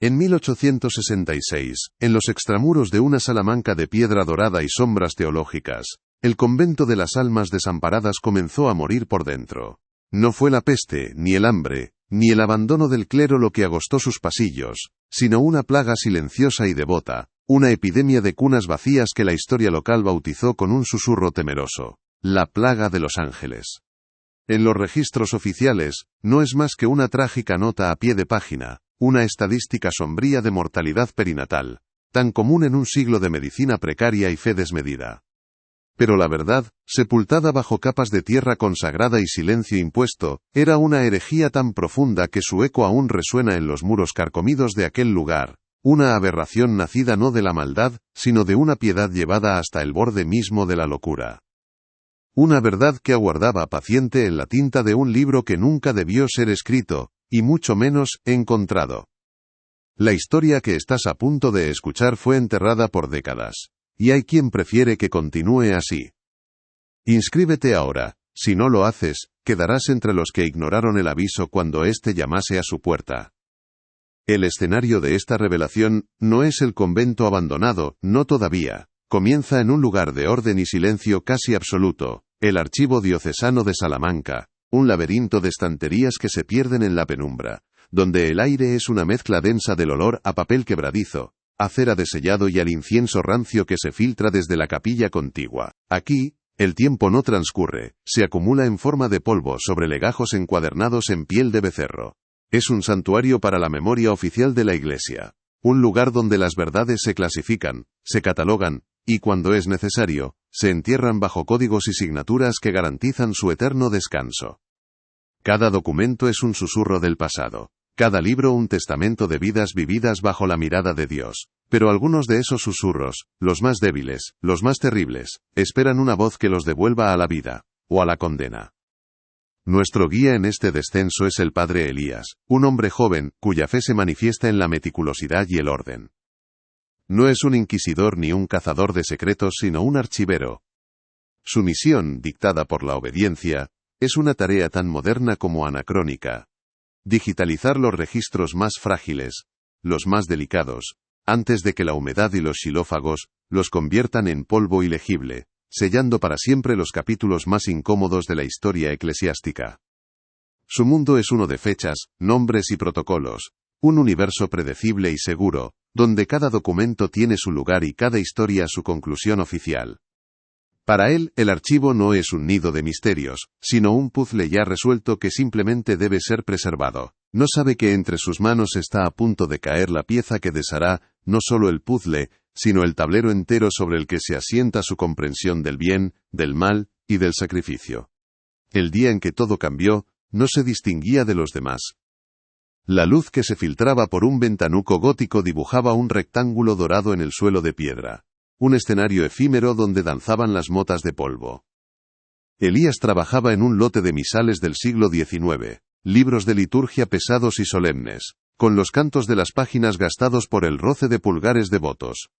En 1866, en los extramuros de una Salamanca de piedra dorada y sombras teológicas, el convento de las almas desamparadas comenzó a morir por dentro. No fue la peste, ni el hambre, ni el abandono del clero lo que agostó sus pasillos, sino una plaga silenciosa y devota, una epidemia de cunas vacías que la historia local bautizó con un susurro temeroso: la plaga de los ángeles. En los registros oficiales, no es más que una trágica nota a pie de página, una estadística sombría de mortalidad perinatal, tan común en un siglo de medicina precaria y fe desmedida. Pero la verdad, sepultada bajo capas de tierra consagrada y silencio impuesto, era una herejía tan profunda que su eco aún resuena en los muros carcomidos de aquel lugar, una aberración nacida no de la maldad, sino de una piedad llevada hasta el borde mismo de la locura. Una verdad que aguardaba paciente en la tinta de un libro que nunca debió ser escrito, y mucho menos encontrado. La historia que estás a punto de escuchar fue enterrada por décadas. Y hay quien prefiere que continúe así. Inscríbete ahora. Si no lo haces, quedarás entre los que ignoraron el aviso cuando éste llamase a su puerta. El escenario de esta revelación no es el convento abandonado, no todavía. Comienza en un lugar de orden y silencio casi absoluto, el Archivo Diocesano de Salamanca, un laberinto de estanterías que se pierden en la penumbra, donde el aire es una mezcla densa del olor a papel quebradizo, a cera de sellado y al incienso rancio que se filtra desde la capilla contigua. Aquí, el tiempo no transcurre, se acumula en forma de polvo sobre legajos encuadernados en piel de becerro. Es un santuario para la memoria oficial de la Iglesia, un lugar donde las verdades se clasifican, se catalogan, y cuando es necesario, se entierran bajo códigos y signaturas que garantizan su eterno descanso. Cada documento es un susurro del pasado. Cada libro un testamento de vidas vividas bajo la mirada de Dios. Pero algunos de esos susurros, los más débiles, los más terribles, esperan una voz que los devuelva a la vida, o a la condena. Nuestro guía en este descenso es el padre Elías, un hombre joven, cuya fe se manifiesta en la meticulosidad y el orden. No es un inquisidor ni un cazador de secretos, sino un archivero. Su misión, dictada por la obediencia, es una tarea tan moderna como anacrónica. Digitalizar los registros más frágiles, los más delicados, antes de que la humedad y los xilófagos los conviertan en polvo ilegible, sellando para siempre los capítulos más incómodos de la historia eclesiástica. Su mundo es uno de fechas, nombres y protocolos, un universo predecible y seguro, donde cada documento tiene su lugar y cada historia su conclusión oficial. Para él, el archivo no es un nido de misterios, sino un puzzle ya resuelto que simplemente debe ser preservado. No sabe que entre sus manos está a punto de caer la pieza que deshará, no solo el puzzle, sino el tablero entero sobre el que se asienta su comprensión del bien, del mal y del sacrificio. El día en que todo cambió, no se distinguía de los demás. La luz que se filtraba por un ventanuco gótico dibujaba un rectángulo dorado en el suelo de piedra. Un escenario efímero donde danzaban las motas de polvo. Elías trabajaba en un lote de misales del siglo XIX, libros de liturgia pesados y solemnes, con los cantos de las páginas gastados por el roce de pulgares devotos.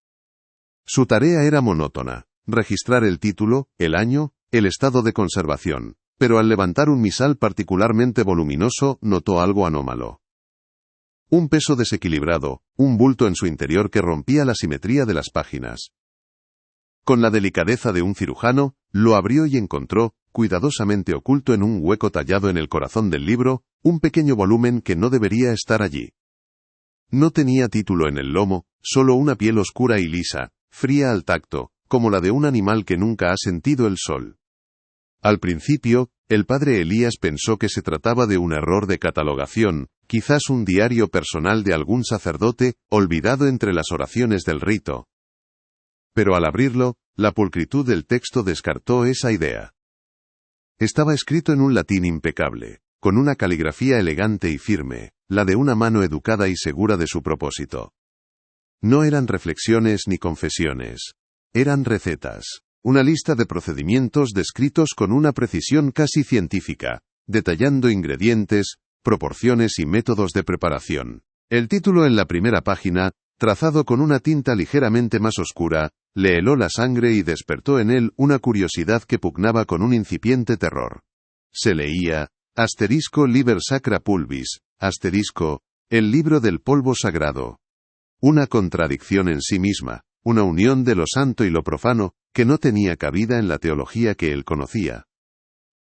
Su tarea era monótona, registrar el título, el año, el estado de conservación, pero al levantar un misal particularmente voluminoso, notó algo anómalo. Un peso desequilibrado, un bulto en su interior que rompía la simetría de las páginas. Con la delicadeza de un cirujano, lo abrió y encontró, cuidadosamente oculto en un hueco tallado en el corazón del libro, un pequeño volumen que no debería estar allí. No tenía título en el lomo, solo una piel oscura y lisa, fría al tacto, como la de un animal que nunca ha sentido el sol. Al principio, el padre Elías pensó que se trataba de un error de catalogación, quizás un diario personal de algún sacerdote, olvidado entre las oraciones del rito. Pero al abrirlo, la pulcritud del texto descartó esa idea. Estaba escrito en un latín impecable, con una caligrafía elegante y firme, la de una mano educada y segura de su propósito. No eran reflexiones ni confesiones. Eran recetas. Una lista de procedimientos descritos con una precisión casi científica, detallando ingredientes, proporciones y métodos de preparación. El título en la primera página, trazado con una tinta ligeramente más oscura, le heló la sangre y despertó en él una curiosidad que pugnaba con un incipiente terror. Se leía, *liber sacra pulvis*, El libro del polvo sagrado. Una contradicción en sí misma, una unión de lo santo y lo profano, que no tenía cabida en la teología que él conocía.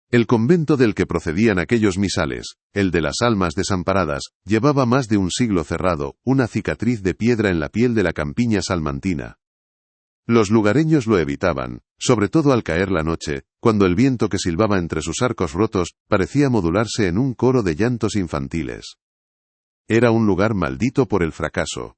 El convento del que procedían aquellos misales, el de las almas desamparadas, llevaba más de un siglo cerrado, una cicatriz de piedra en la piel de la campiña salmantina. Los lugareños lo evitaban, sobre todo al caer la noche, cuando el viento que silbaba entre sus arcos rotos parecía modularse en un coro de llantos infantiles. Era un lugar maldito por el fracaso.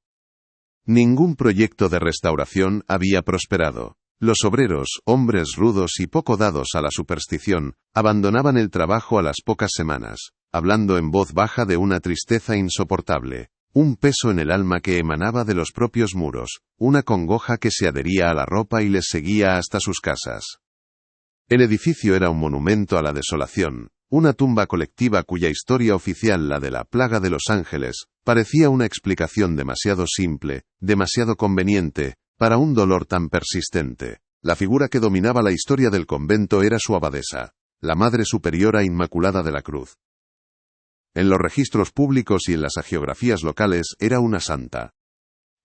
Ningún proyecto de restauración había prosperado. Los obreros, hombres rudos y poco dados a la superstición, abandonaban el trabajo a las pocas semanas, hablando en voz baja de una tristeza insoportable, un peso en el alma que emanaba de los propios muros, una congoja que se adhería a la ropa y les seguía hasta sus casas. El edificio era un monumento a la desolación, una tumba colectiva cuya historia oficial, la de la plaga de los ángeles, parecía una explicación demasiado simple, demasiado conveniente, para un dolor tan persistente. La figura que dominaba la historia del convento era su abadesa, la Madre Superiora Inmaculada de la Cruz. En los registros públicos y en las hagiografías locales era una santa.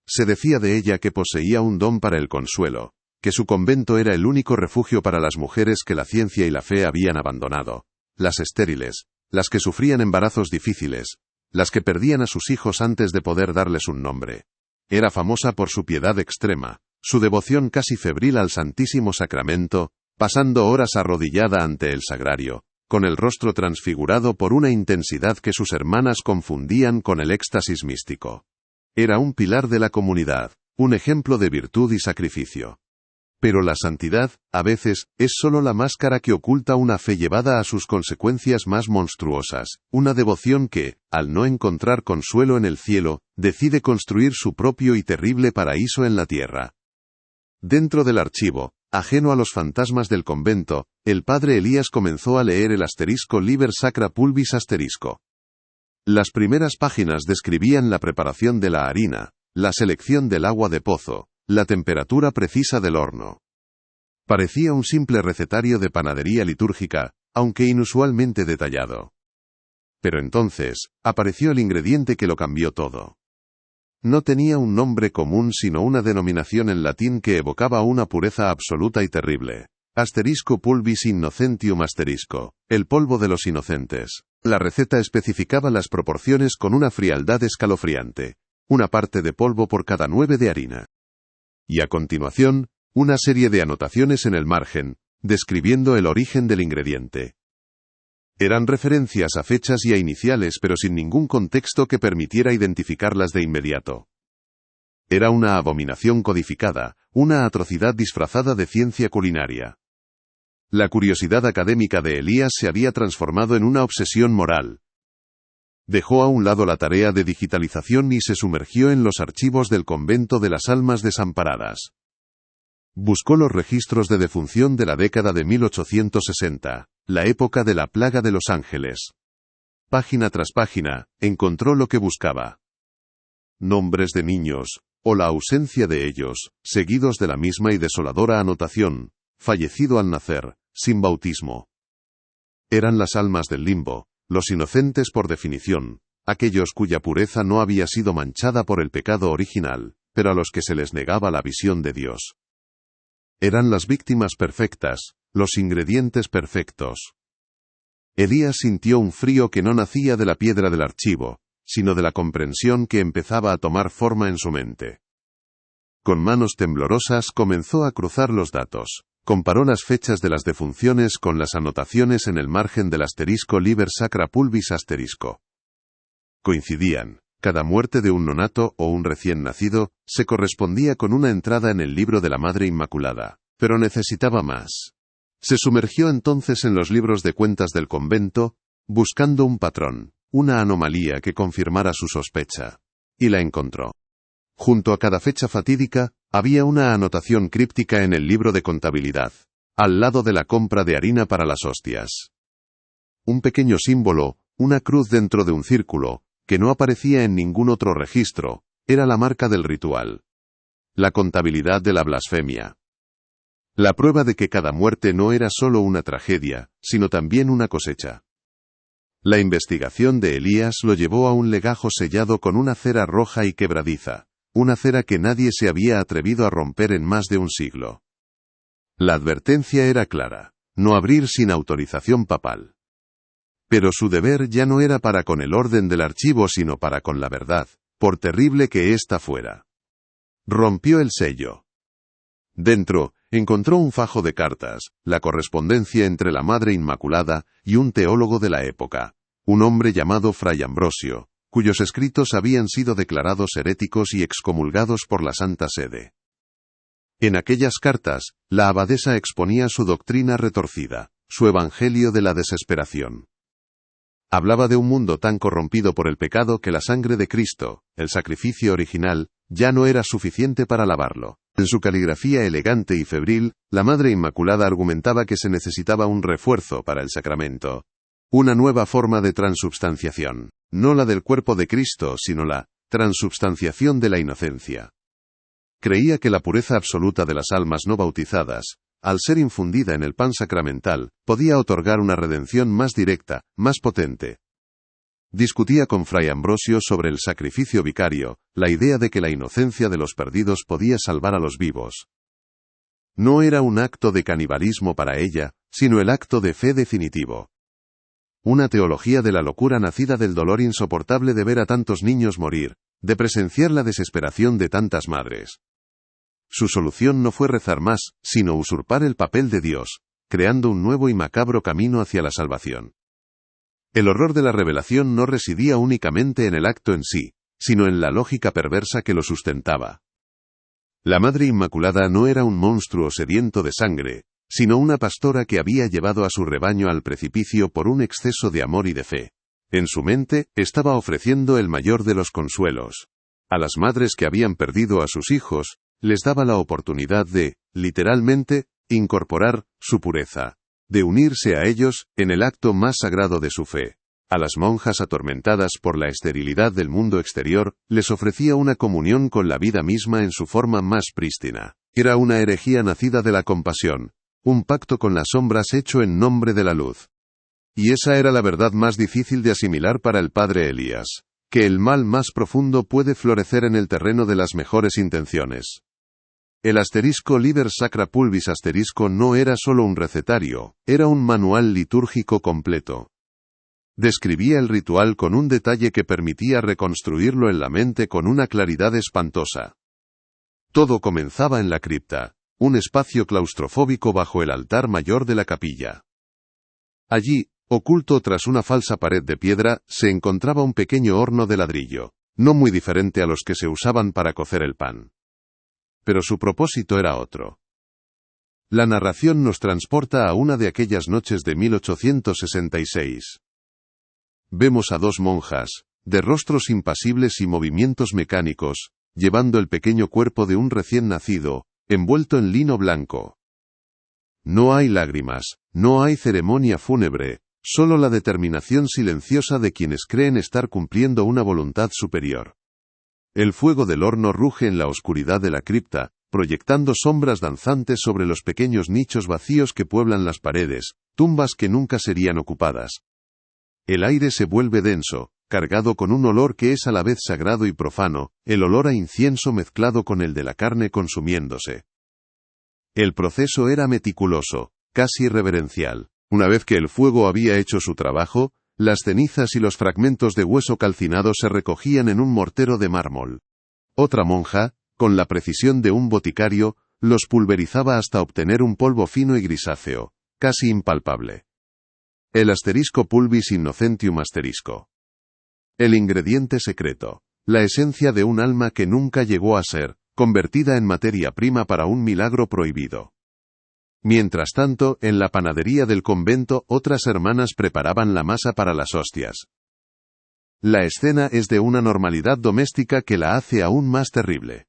Se decía de ella que poseía un don para el consuelo, que su convento era el único refugio para las mujeres que la ciencia y la fe habían abandonado, las estériles, las que sufrían embarazos difíciles, las que perdían a sus hijos antes de poder darles un nombre. Era famosa por su piedad extrema, su devoción casi febril al Santísimo Sacramento, pasando horas arrodillada ante el sagrario, con el rostro transfigurado por una intensidad que sus hermanas confundían con el éxtasis místico. Era un pilar de la comunidad, un ejemplo de virtud y sacrificio. Pero la santidad, a veces, es solo la máscara que oculta una fe llevada a sus consecuencias más monstruosas, una devoción que, al no encontrar consuelo en el cielo, decide construir su propio y terrible paraíso en la tierra. Dentro del archivo, ajeno a los fantasmas del convento, el padre Elías comenzó a leer el asterisco Liber Sacra Pulvis asterisco. Las primeras páginas describían la preparación de la harina, la selección del agua de pozo, la temperatura precisa del horno. Parecía un simple recetario de panadería litúrgica, aunque inusualmente detallado. Pero entonces, apareció el ingrediente que lo cambió todo. No tenía un nombre común sino una denominación en latín que evocaba una pureza absoluta y terrible. Asterisco pulvis innocentium asterisco, el polvo de los inocentes. La receta especificaba las proporciones con una frialdad escalofriante. Una parte de polvo por cada 9 de harina. Y a continuación, una serie de anotaciones en el margen, describiendo el origen del ingrediente. Eran referencias a fechas y a iniciales pero sin ningún contexto que permitiera identificarlas de inmediato. Era una abominación codificada, una atrocidad disfrazada de ciencia culinaria. La curiosidad académica de Elías se había transformado en una obsesión moral. Dejó a un lado la tarea de digitalización y se sumergió en los archivos del convento de las almas desamparadas. Buscó los registros de defunción de la década de 1860, la época de la plaga de los ángeles. Página tras página, encontró lo que buscaba. Nombres de niños, o la ausencia de ellos, seguidos de la misma y desoladora anotación, fallecido al nacer, sin bautismo. Eran las almas del limbo, los inocentes por definición, aquellos cuya pureza no había sido manchada por el pecado original, pero a los que se les negaba la visión de Dios. Eran las víctimas perfectas, los ingredientes perfectos. Elías sintió un frío que no nacía de la piedra del archivo, sino de la comprensión que empezaba a tomar forma en su mente. Con manos temblorosas comenzó a cruzar los datos. Comparó las fechas de las defunciones con las anotaciones en el margen del asterisco Liber Sacra Pulvis asterisco. Coincidían. Cada muerte de un nonato o un recién nacido se correspondía con una entrada en el libro de la Madre Inmaculada, pero necesitaba más. Se sumergió entonces en los libros de cuentas del convento, buscando un patrón, una anomalía que confirmara su sospecha. Y la encontró. Junto a cada fecha fatídica, había una anotación críptica en el libro de contabilidad, al lado de la compra de harina para las hostias. Un pequeño símbolo, una cruz dentro de un círculo, que no aparecía en ningún otro registro, era la marca del ritual. La contabilidad de la blasfemia. La prueba de que cada muerte no era solo una tragedia, sino también una cosecha. La investigación de Elías lo llevó a un legajo sellado con una cera roja y quebradiza, una cera que nadie se había atrevido a romper en más de un siglo. La advertencia era clara: no abrir sin autorización papal. Pero su deber ya no era para con el orden del archivo sino para con la verdad, por terrible que ésta fuera. Rompió el sello. Dentro, encontró un fajo de cartas, la correspondencia entre la Madre Inmaculada y un teólogo de la época, un hombre llamado Fray Ambrosio, cuyos escritos habían sido declarados heréticos y excomulgados por la Santa Sede. En aquellas cartas, la abadesa exponía su doctrina retorcida, su evangelio de la desesperación. Hablaba de un mundo tan corrompido por el pecado que la sangre de Cristo, el sacrificio original, ya no era suficiente para lavarlo. En su caligrafía elegante y febril, la Madre Inmaculada argumentaba que se necesitaba un refuerzo para el sacramento. Una nueva forma de transubstanciación. No la del cuerpo de Cristo, sino la transubstanciación de la inocencia. Creía que la pureza absoluta de las almas no bautizadas, al ser infundida en el pan sacramental, podía otorgar una redención más directa, más potente. Discutía con Fray Ambrosio sobre el sacrificio vicario, la idea de que la inocencia de los perdidos podía salvar a los vivos. No era un acto de canibalismo para ella, sino el acto de fe definitivo. Una teología de la locura nacida del dolor insoportable de ver a tantos niños morir, de presenciar la desesperación de tantas madres. Su solución no fue rezar más, sino usurpar el papel de Dios, creando un nuevo y macabro camino hacia la salvación. El horror de la revelación no residía únicamente en el acto en sí, sino en la lógica perversa que lo sustentaba. La Madre Inmaculada no era un monstruo sediento de sangre, sino una pastora que había llevado a su rebaño al precipicio por un exceso de amor y de fe. En su mente, estaba ofreciendo el mayor de los consuelos. A las madres que habían perdido a sus hijos, les daba la oportunidad de, literalmente, incorporar su pureza, de unirse a ellos, en el acto más sagrado de su fe. A las monjas atormentadas por la esterilidad del mundo exterior, les ofrecía una comunión con la vida misma en su forma más prístina. Era una herejía nacida de la compasión, un pacto con las sombras hecho en nombre de la luz. Y esa era la verdad más difícil de asimilar para el padre Elías, que el mal más profundo puede florecer en el terreno de las mejores intenciones. El asterisco Liber Sacra Pulvis asterisco no era solo un recetario, era un manual litúrgico completo. Describía el ritual con un detalle que permitía reconstruirlo en la mente con una claridad espantosa. Todo comenzaba en la cripta, un espacio claustrofóbico bajo el altar mayor de la capilla. Allí, oculto tras una falsa pared de piedra, se encontraba un pequeño horno de ladrillo, no muy diferente a los que se usaban para cocer el pan. Pero su propósito era otro. La narración nos transporta a una de aquellas noches de 1866. Vemos a dos monjas, de rostros impasibles y movimientos mecánicos, llevando el pequeño cuerpo de un recién nacido, envuelto en lino blanco. No hay lágrimas, no hay ceremonia fúnebre, solo la determinación silenciosa de quienes creen estar cumpliendo una voluntad superior. El fuego del horno ruge en la oscuridad de la cripta, proyectando sombras danzantes sobre los pequeños nichos vacíos que pueblan las paredes, tumbas que nunca serían ocupadas. El aire se vuelve denso, cargado con un olor que es a la vez sagrado y profano, el olor a incienso mezclado con el de la carne consumiéndose. El proceso era meticuloso, casi reverencial. Una vez que el fuego había hecho su trabajo, las cenizas y los fragmentos de hueso calcinado se recogían en un mortero de mármol. Otra monja, con la precisión de un boticario, los pulverizaba hasta obtener un polvo fino y grisáceo, casi impalpable. El asterisco pulvis innocentium asterisco. El ingrediente secreto, la esencia de un alma que nunca llegó a ser, convertida en materia prima para un milagro prohibido. Mientras tanto, en la panadería del convento otras hermanas preparaban la masa para las hostias. La escena es de una normalidad doméstica que la hace aún más terrible.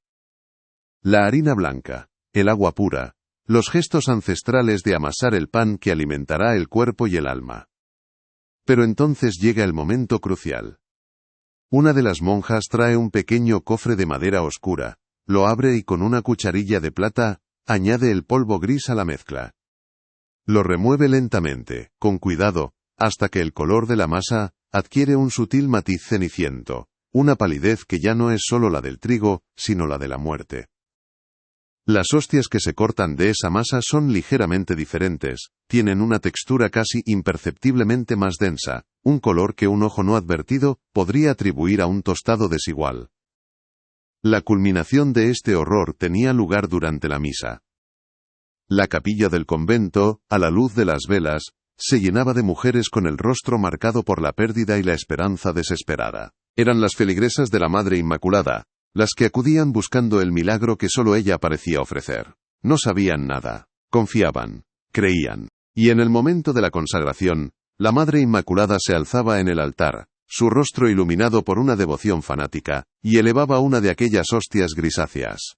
La harina blanca, el agua pura, los gestos ancestrales de amasar el pan que alimentará el cuerpo y el alma. Pero entonces llega el momento crucial. Una de las monjas trae un pequeño cofre de madera oscura, lo abre y con una cucharilla de plata, añade el polvo gris a la mezcla. Lo remueve lentamente, con cuidado, hasta que el color de la masa adquiere un sutil matiz ceniciento, una palidez que ya no es solo la del trigo, sino la de la muerte. Las hostias que se cortan de esa masa son ligeramente diferentes, tienen una textura casi imperceptiblemente más densa, un color que un ojo no advertido podría atribuir a un tostado desigual. La culminación de este horror tenía lugar durante la misa. La capilla del convento, a la luz de las velas, se llenaba de mujeres con el rostro marcado por la pérdida y la esperanza desesperada. Eran las feligresas de la Madre Inmaculada, las que acudían buscando el milagro que solo ella parecía ofrecer. No sabían nada, confiaban, creían. Y en el momento de la consagración, la Madre Inmaculada se alzaba en el altar, su rostro iluminado por una devoción fanática, y elevaba una de aquellas hostias grisáceas.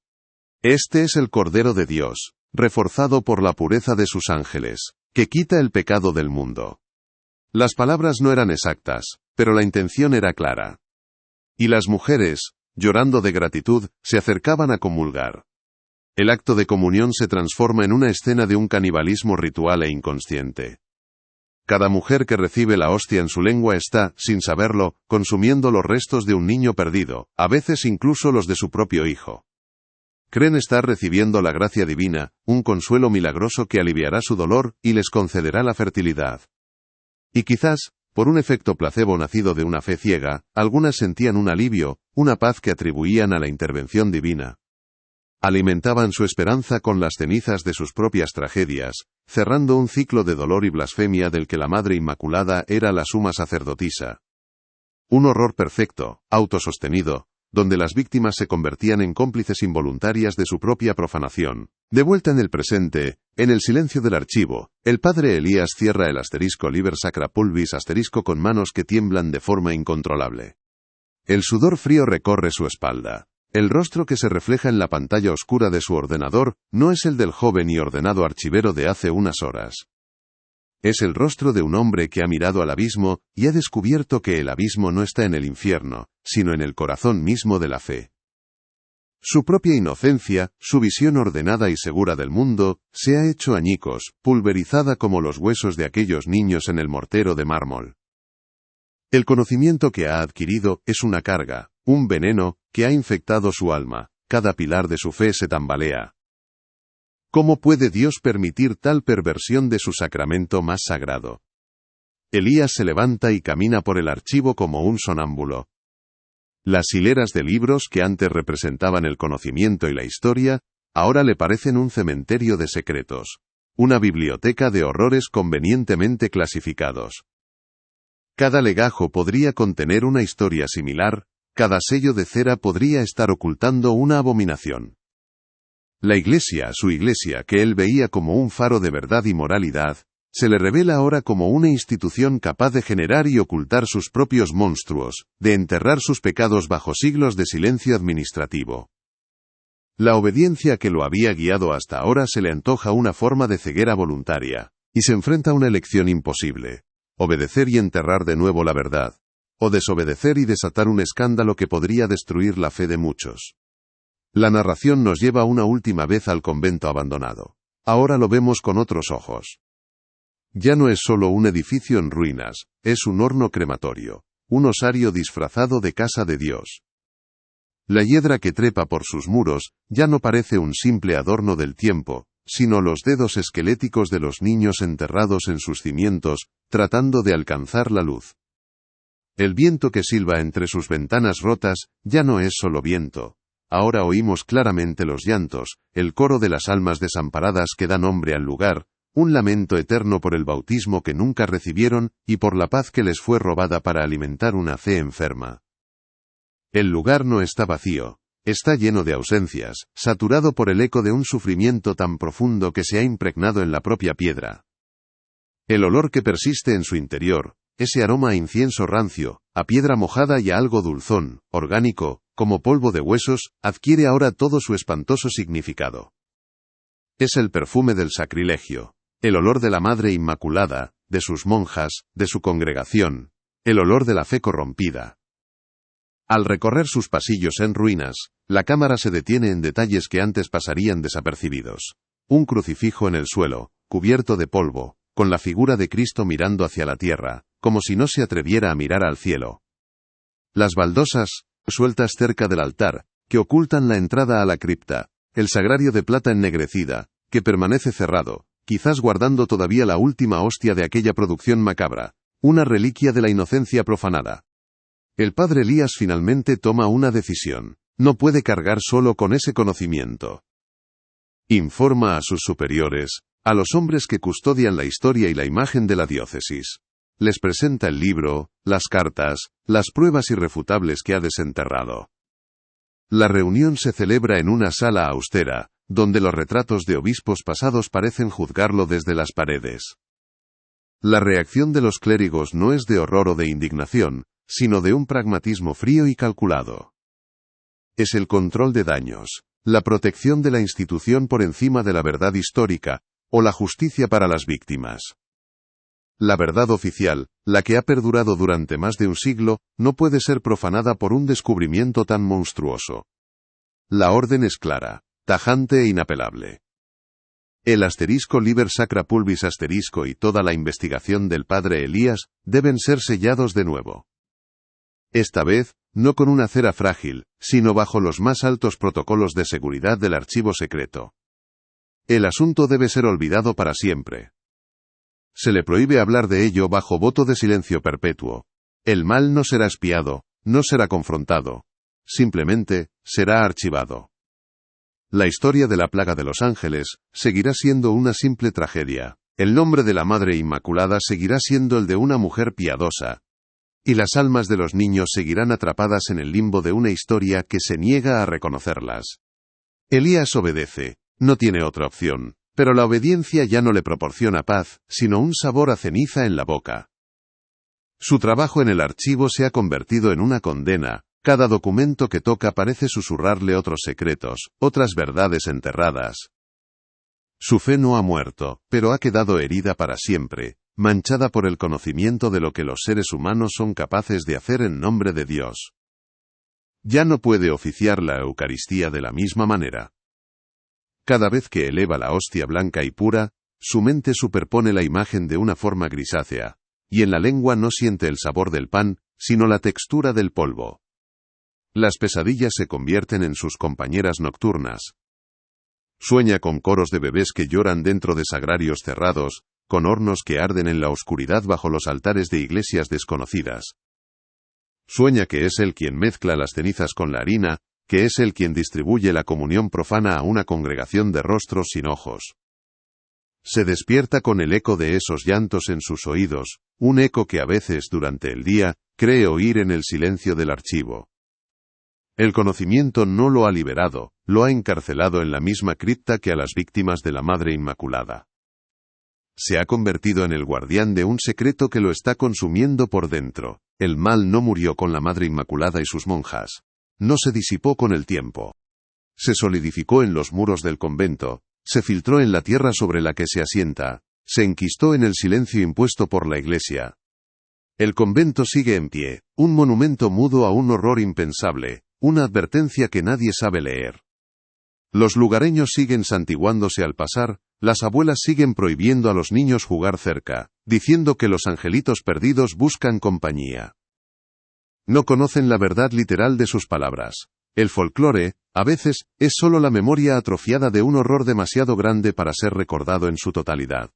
Este es el Cordero de Dios, reforzado por la pureza de sus ángeles, que quita el pecado del mundo. Las palabras no eran exactas, pero la intención era clara. Y las mujeres, llorando de gratitud, se acercaban a comulgar. El acto de comunión se transforma en una escena de un canibalismo ritual e inconsciente. Cada mujer que recibe la hostia en su lengua está, sin saberlo, consumiendo los restos de un niño perdido, a veces incluso los de su propio hijo. Creen estar recibiendo la gracia divina, un consuelo milagroso que aliviará su dolor y les concederá la fertilidad. Y quizás, por un efecto placebo nacido de una fe ciega, algunas sentían un alivio, una paz que atribuían a la intervención divina. Alimentaban su esperanza con las cenizas de sus propias tragedias, cerrando un ciclo de dolor y blasfemia del que la Madre Inmaculada era la suma sacerdotisa. Un horror perfecto, autosostenido, donde las víctimas se convertían en cómplices involuntarias de su propia profanación. De vuelta en el presente, en el silencio del archivo, el padre Elías cierra el asterisco Liber Sacra Pulvis asterisco con manos que tiemblan de forma incontrolable. El sudor frío recorre su espalda. El rostro que se refleja en la pantalla oscura de su ordenador no es el del joven y ordenado archivero de hace unas horas. Es el rostro de un hombre que ha mirado al abismo y ha descubierto que el abismo no está en el infierno, sino en el corazón mismo de la fe. Su propia inocencia, su visión ordenada y segura del mundo, se ha hecho añicos, pulverizada como los huesos de aquellos niños en el mortero de mármol. El conocimiento que ha adquirido es una carga, un veneno, que ha infectado su alma, cada pilar de su fe se tambalea. ¿Cómo puede Dios permitir tal perversión de su sacramento más sagrado? Elías se levanta y camina por el archivo como un sonámbulo. Las hileras de libros que antes representaban el conocimiento y la historia, ahora le parecen un cementerio de secretos, una biblioteca de horrores convenientemente clasificados. Cada legajo podría contener una historia similar, cada sello de cera podría estar ocultando una abominación. La Iglesia, su Iglesia que él veía como un faro de verdad y moralidad, se le revela ahora como una institución capaz de generar y ocultar sus propios monstruos, de enterrar sus pecados bajo siglos de silencio administrativo. La obediencia que lo había guiado hasta ahora se le antoja una forma de ceguera voluntaria, y se enfrenta a una elección imposible: obedecer y enterrar de nuevo la verdad, o desobedecer y desatar un escándalo que podría destruir la fe de muchos. La narración nos lleva una última vez al convento abandonado. Ahora lo vemos con otros ojos. Ya no es solo un edificio en ruinas, es un horno crematorio, un osario disfrazado de casa de Dios. La hiedra que trepa por sus muros ya no parece un simple adorno del tiempo, sino los dedos esqueléticos de los niños enterrados en sus cimientos, tratando de alcanzar la luz. El viento que silba entre sus ventanas rotas ya no es solo viento. Ahora oímos claramente los llantos, el coro de las almas desamparadas que da nombre al lugar, un lamento eterno por el bautismo que nunca recibieron y por la paz que les fue robada para alimentar una fe enferma. El lugar no está vacío, está lleno de ausencias, saturado por el eco de un sufrimiento tan profundo que se ha impregnado en la propia piedra. El olor que persiste en su interior, ese aroma a incienso rancio, a piedra mojada y a algo dulzón, orgánico, como polvo de huesos, adquiere ahora todo su espantoso significado. Es el perfume del sacrilegio, el olor de la Madre Inmaculada, de sus monjas, de su congregación, el olor de la fe corrompida. Al recorrer sus pasillos en ruinas, la cámara se detiene en detalles que antes pasarían desapercibidos. Un crucifijo en el suelo, cubierto de polvo, con la figura de Cristo mirando hacia la tierra, como si no se atreviera a mirar al cielo. Las baldosas, sueltas cerca del altar, que ocultan la entrada a la cripta, el sagrario de plata ennegrecida, que permanece cerrado, quizás guardando todavía la última hostia de aquella producción macabra, una reliquia de la inocencia profanada. El padre Elías finalmente toma una decisión. No puede cargar solo con ese conocimiento. Informa a sus superiores, a los hombres que custodian la historia y la imagen de la diócesis. Les presenta el libro, las cartas, las pruebas irrefutables que ha desenterrado. La reunión se celebra en una sala austera, donde los retratos de obispos pasados parecen juzgarlo desde las paredes. La reacción de los clérigos no es de horror o de indignación, sino de un pragmatismo frío y calculado. Es el control de daños, la protección de la institución por encima de la verdad histórica, o la justicia para las víctimas. La verdad oficial, la que ha perdurado durante más de un siglo, no puede ser profanada por un descubrimiento tan monstruoso. La orden es clara, tajante e inapelable. El asterisco liber sacra pulvis asterisco y toda la investigación del padre Elías deben ser sellados de nuevo. Esta vez, no con una cera frágil, sino bajo los más altos protocolos de seguridad del archivo secreto. El asunto debe ser olvidado para siempre. Se le prohíbe hablar de ello bajo voto de silencio perpetuo. El mal no será espiado, no será confrontado. Simplemente, será archivado. La historia de la plaga de los ángeles seguirá siendo una simple tragedia. El nombre de la Madre Inmaculada seguirá siendo el de una mujer piadosa. Y las almas de los niños seguirán atrapadas en el limbo de una historia que se niega a reconocerlas. Elías obedece, no tiene otra opción, pero la obediencia ya no le proporciona paz, sino un sabor a ceniza en la boca. Su trabajo en el archivo se ha convertido en una condena, cada documento que toca parece susurrarle otros secretos, otras verdades enterradas. Su fe no ha muerto, pero ha quedado herida para siempre, manchada por el conocimiento de lo que los seres humanos son capaces de hacer en nombre de Dios. Ya no puede oficiar la Eucaristía de la misma manera. Cada vez que eleva la hostia blanca y pura, su mente superpone la imagen de una forma grisácea, y en la lengua no siente el sabor del pan, sino la textura del polvo. Las pesadillas se convierten en sus compañeras nocturnas. Sueña con coros de bebés que lloran dentro de sagrarios cerrados, con hornos que arden en la oscuridad bajo los altares de iglesias desconocidas. Sueña que es él quien mezcla las cenizas con la harina, que es él quien distribuye la comunión profana a una congregación de rostros sin ojos. Se despierta con el eco de esos llantos en sus oídos, un eco que a veces durante el día cree oír en el silencio del archivo. El conocimiento no lo ha liberado, lo ha encarcelado en la misma cripta que a las víctimas de la Madre Inmaculada. Se ha convertido en el guardián de un secreto que lo está consumiendo por dentro. El mal no murió con la Madre Inmaculada y sus monjas. No se disipó con el tiempo. Se solidificó en los muros del convento, se filtró en la tierra sobre la que se asienta, se enquistó en el silencio impuesto por la Iglesia. El convento sigue en pie, un monumento mudo a un horror impensable, una advertencia que nadie sabe leer. Los lugareños siguen santiguándose al pasar, las abuelas siguen prohibiendo a los niños jugar cerca, diciendo que los angelitos perdidos buscan compañía. No conocen la verdad literal de sus palabras. El folclore, a veces, es solo la memoria atrofiada de un horror demasiado grande para ser recordado en su totalidad.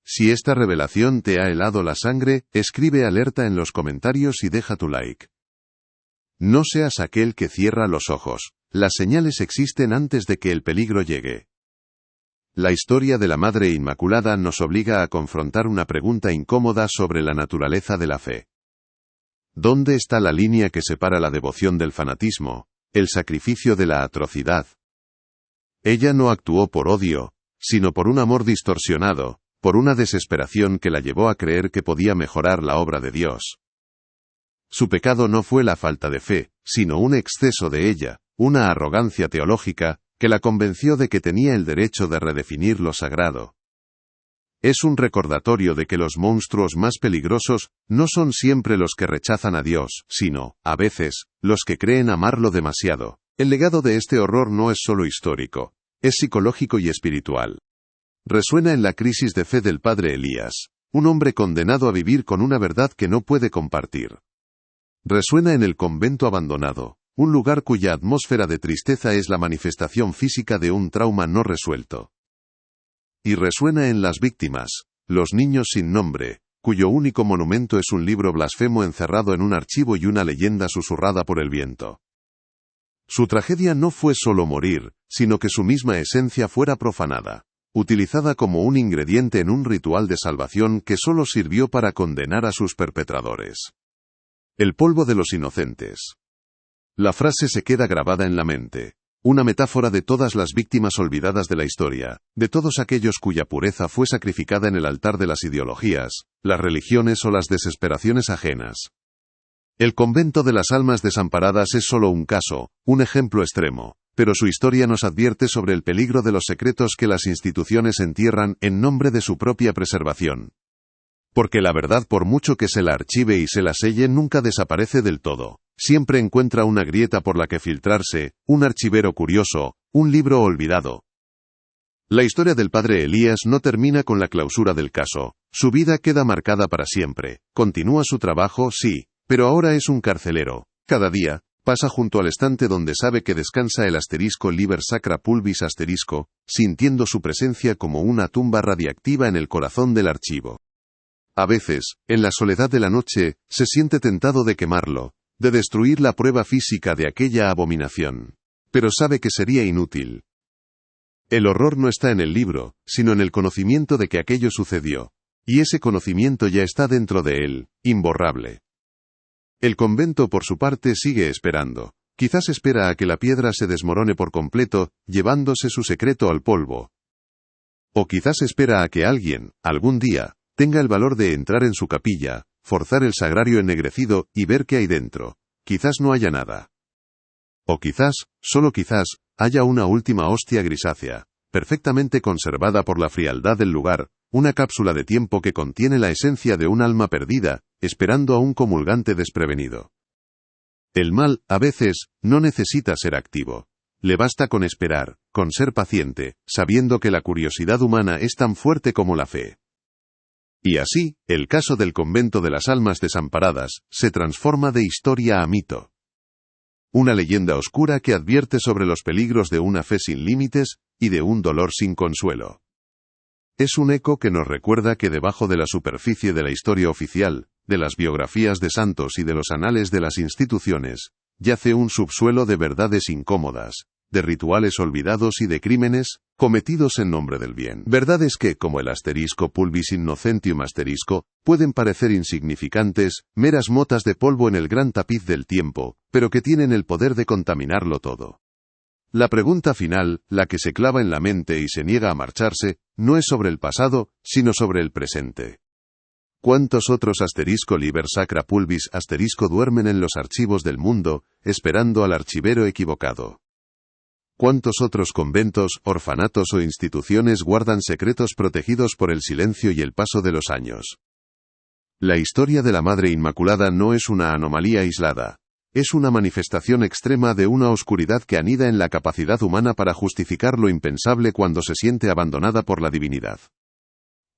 Si esta revelación te ha helado la sangre, escribe alerta en los comentarios y deja tu like. No seas aquel que cierra los ojos. Las señales existen antes de que el peligro llegue. La historia de la Madre Inmaculada nos obliga a confrontar una pregunta incómoda sobre la naturaleza de la fe. ¿Dónde está la línea que separa la devoción del fanatismo, el sacrificio de la atrocidad? Ella no actuó por odio, sino por un amor distorsionado, por una desesperación que la llevó a creer que podía mejorar la obra de Dios. Su pecado no fue la falta de fe, sino un exceso de ella, una arrogancia teológica, que la convenció de que tenía el derecho de redefinir lo sagrado. Es un recordatorio de que los monstruos más peligrosos no son siempre los que rechazan a Dios, sino, a veces, los que creen amarlo demasiado. El legado de este horror no es solo histórico, es psicológico y espiritual. Resuena en la crisis de fe del padre Elías, un hombre condenado a vivir con una verdad que no puede compartir. Resuena en el convento abandonado, un lugar cuya atmósfera de tristeza es la manifestación física de un trauma no resuelto. Y resuena en las víctimas, los niños sin nombre, cuyo único monumento es un libro blasfemo encerrado en un archivo y una leyenda susurrada por el viento. Su tragedia no fue solo morir, sino que su misma esencia fuera profanada, utilizada como un ingrediente en un ritual de salvación que solo sirvió para condenar a sus perpetradores. El polvo de los inocentes. La frase se queda grabada en la mente, una metáfora de todas las víctimas olvidadas de la historia, de todos aquellos cuya pureza fue sacrificada en el altar de las ideologías, las religiones o las desesperaciones ajenas. El convento de las almas desamparadas es solo un caso, un ejemplo extremo, pero su historia nos advierte sobre el peligro de los secretos que las instituciones entierran en nombre de su propia preservación. Porque la verdad, por mucho que se la archive y se la selle, nunca desaparece del todo. Siempre encuentra una grieta por la que filtrarse, un archivero curioso, un libro olvidado. La historia del padre Elías no termina con la clausura del caso. Su vida queda marcada para siempre. Continúa su trabajo, sí, pero ahora es un carcelero. Cada día, pasa junto al estante donde sabe que descansa el asterisco Liber Sacra Pulvis asterisco, sintiendo su presencia como una tumba radiactiva en el corazón del archivo. A veces, en la soledad de la noche, se siente tentado de quemarlo, de destruir la prueba física de aquella abominación. Pero sabe que sería inútil. El horror no está en el libro, sino en el conocimiento de que aquello sucedió. Y ese conocimiento ya está dentro de él, imborrable. El convento, por su parte, sigue esperando. Quizás espera a que la piedra se desmorone por completo, llevándose su secreto al polvo. O quizás espera a que alguien, algún día, tenga el valor de entrar en su capilla, forzar el sagrario ennegrecido y ver qué hay dentro. Quizás no haya nada. O quizás, solo quizás, haya una última hostia grisácea, perfectamente conservada por la frialdad del lugar, una cápsula de tiempo que contiene la esencia de un alma perdida, esperando a un comulgante desprevenido. El mal, a veces, no necesita ser activo. Le basta con esperar, con ser paciente, sabiendo que la curiosidad humana es tan fuerte como la fe. Y así, el caso del convento de las almas desamparadas se transforma de historia a mito. Una leyenda oscura que advierte sobre los peligros de una fe sin límites y de un dolor sin consuelo. Es un eco que nos recuerda que debajo de la superficie de la historia oficial, de las biografías de santos y de los anales de las instituciones, yace un subsuelo de verdades incómodas, de rituales olvidados y de crímenes cometidos en nombre del bien. Verdades que, como el asterisco Pulvis innocentium asterisco, pueden parecer insignificantes, meras motas de polvo en el gran tapiz del tiempo, pero que tienen el poder de contaminarlo todo. La pregunta final, la que se clava en la mente y se niega a marcharse, no es sobre el pasado, sino sobre el presente. ¿Cuántos otros asterisco Liber Sacra Pulvis asterisco duermen en los archivos del mundo, esperando al archivero equivocado? ¿Cuántos otros conventos, orfanatos o instituciones guardan secretos protegidos por el silencio y el paso de los años? La historia de la Madre Inmaculada no es una anomalía aislada. Es una manifestación extrema de una oscuridad que anida en la capacidad humana para justificar lo impensable cuando se siente abandonada por la divinidad.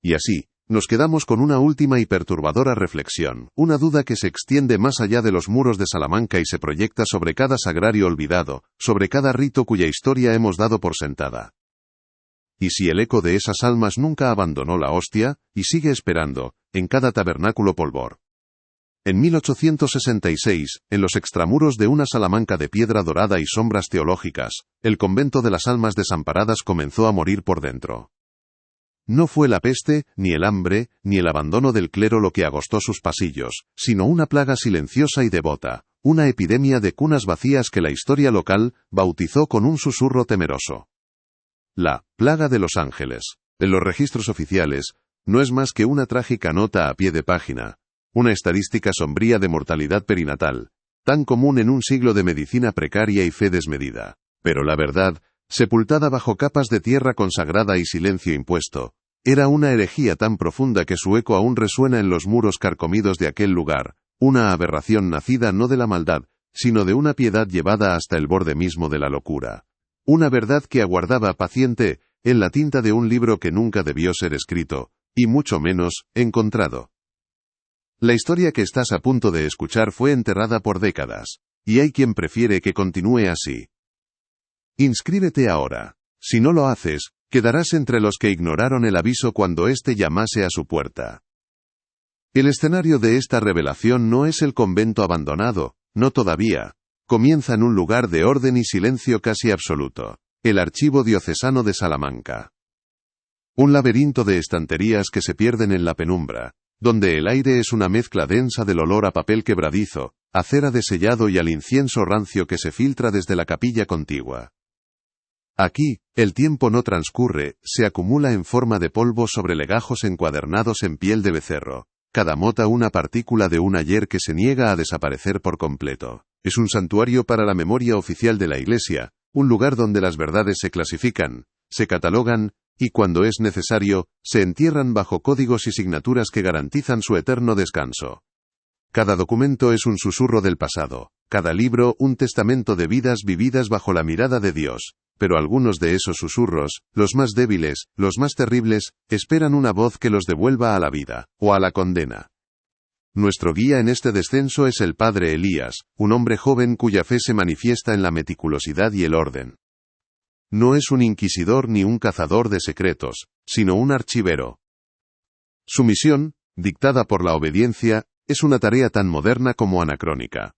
Y así, nos quedamos con una última y perturbadora reflexión, una duda que se extiende más allá de los muros de Salamanca y se proyecta sobre cada sagrario olvidado, sobre cada rito cuya historia hemos dado por sentada. ¿Y si el eco de esas almas nunca abandonó la hostia, y sigue esperando, en cada tabernáculo polvor? En 1866, en los extramuros de una Salamanca de piedra dorada y sombras teológicas, el convento de las almas desamparadas comenzó a morir por dentro. No fue la peste, ni el hambre, ni el abandono del clero lo que agostó sus pasillos, sino una plaga silenciosa y devota, una epidemia de cunas vacías que la historia local bautizó con un susurro temeroso. La plaga de los ángeles, en los registros oficiales, no es más que una trágica nota a pie de página, una estadística sombría de mortalidad perinatal, tan común en un siglo de medicina precaria y fe desmedida. Pero la verdad, sepultada bajo capas de tierra consagrada y silencio impuesto, era una herejía tan profunda que su eco aún resuena en los muros carcomidos de aquel lugar, una aberración nacida no de la maldad, sino de una piedad llevada hasta el borde mismo de la locura. Una verdad que aguardaba paciente, en la tinta de un libro que nunca debió ser escrito, y mucho menos, encontrado. La historia que estás a punto de escuchar fue enterrada por décadas, y hay quien prefiere que continúe así. Inscríbete ahora. Si no lo haces, quedarás entre los que ignoraron el aviso cuando éste llamase a su puerta. El escenario de esta revelación no es el convento abandonado, no todavía. Comienza en un lugar de orden y silencio casi absoluto, el Archivo Diocesano de Salamanca. Un laberinto de estanterías que se pierden en la penumbra, donde el aire es una mezcla densa del olor a papel quebradizo, a cera de sellado y al incienso rancio que se filtra desde la capilla contigua. Aquí, el tiempo no transcurre, se acumula en forma de polvo sobre legajos encuadernados en piel de becerro, cada mota una partícula de un ayer que se niega a desaparecer por completo. Es un santuario para la memoria oficial de la Iglesia, un lugar donde las verdades se clasifican, se catalogan, y cuando es necesario, se entierran bajo códigos y signaturas que garantizan su eterno descanso. Cada documento es un susurro del pasado, cada libro un testamento de vidas vividas bajo la mirada de Dios, pero algunos de esos susurros, los más débiles, los más terribles, esperan una voz que los devuelva a la vida, o a la condena. Nuestro guía en este descenso es el padre Elías, un hombre joven cuya fe se manifiesta en la meticulosidad y el orden. No es un inquisidor ni un cazador de secretos, sino un archivero. Su misión, dictada por la obediencia, es una tarea tan moderna como anacrónica.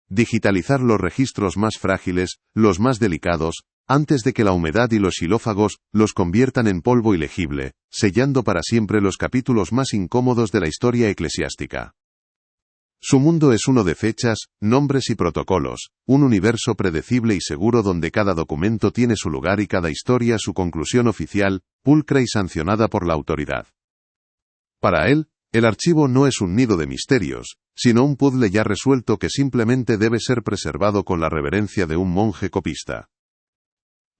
Digitalizar los registros más frágiles, los más delicados, antes de que la humedad y los xilófagos los conviertan en polvo ilegible, sellando para siempre los capítulos más incómodos de la historia eclesiástica. Su mundo es uno de fechas, nombres y protocolos, un universo predecible y seguro donde cada documento tiene su lugar y cada historia su conclusión oficial, pulcra y sancionada por la autoridad. Para él, el archivo no es un nido de misterios, sino un puzzle ya resuelto que simplemente debe ser preservado con la reverencia de un monje copista.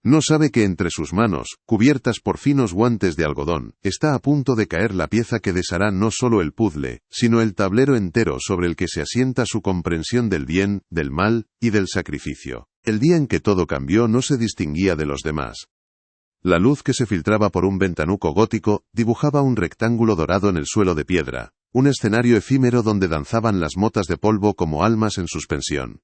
No sabe que entre sus manos, cubiertas por finos guantes de algodón, está a punto de caer la pieza que deshará no solo el puzzle, sino el tablero entero sobre el que se asienta su comprensión del bien, del mal, y del sacrificio. El día en que todo cambió no se distinguía de los demás. La luz que se filtraba por un ventanuco gótico, dibujaba un rectángulo dorado en el suelo de piedra, un escenario efímero donde danzaban las motas de polvo como almas en suspensión.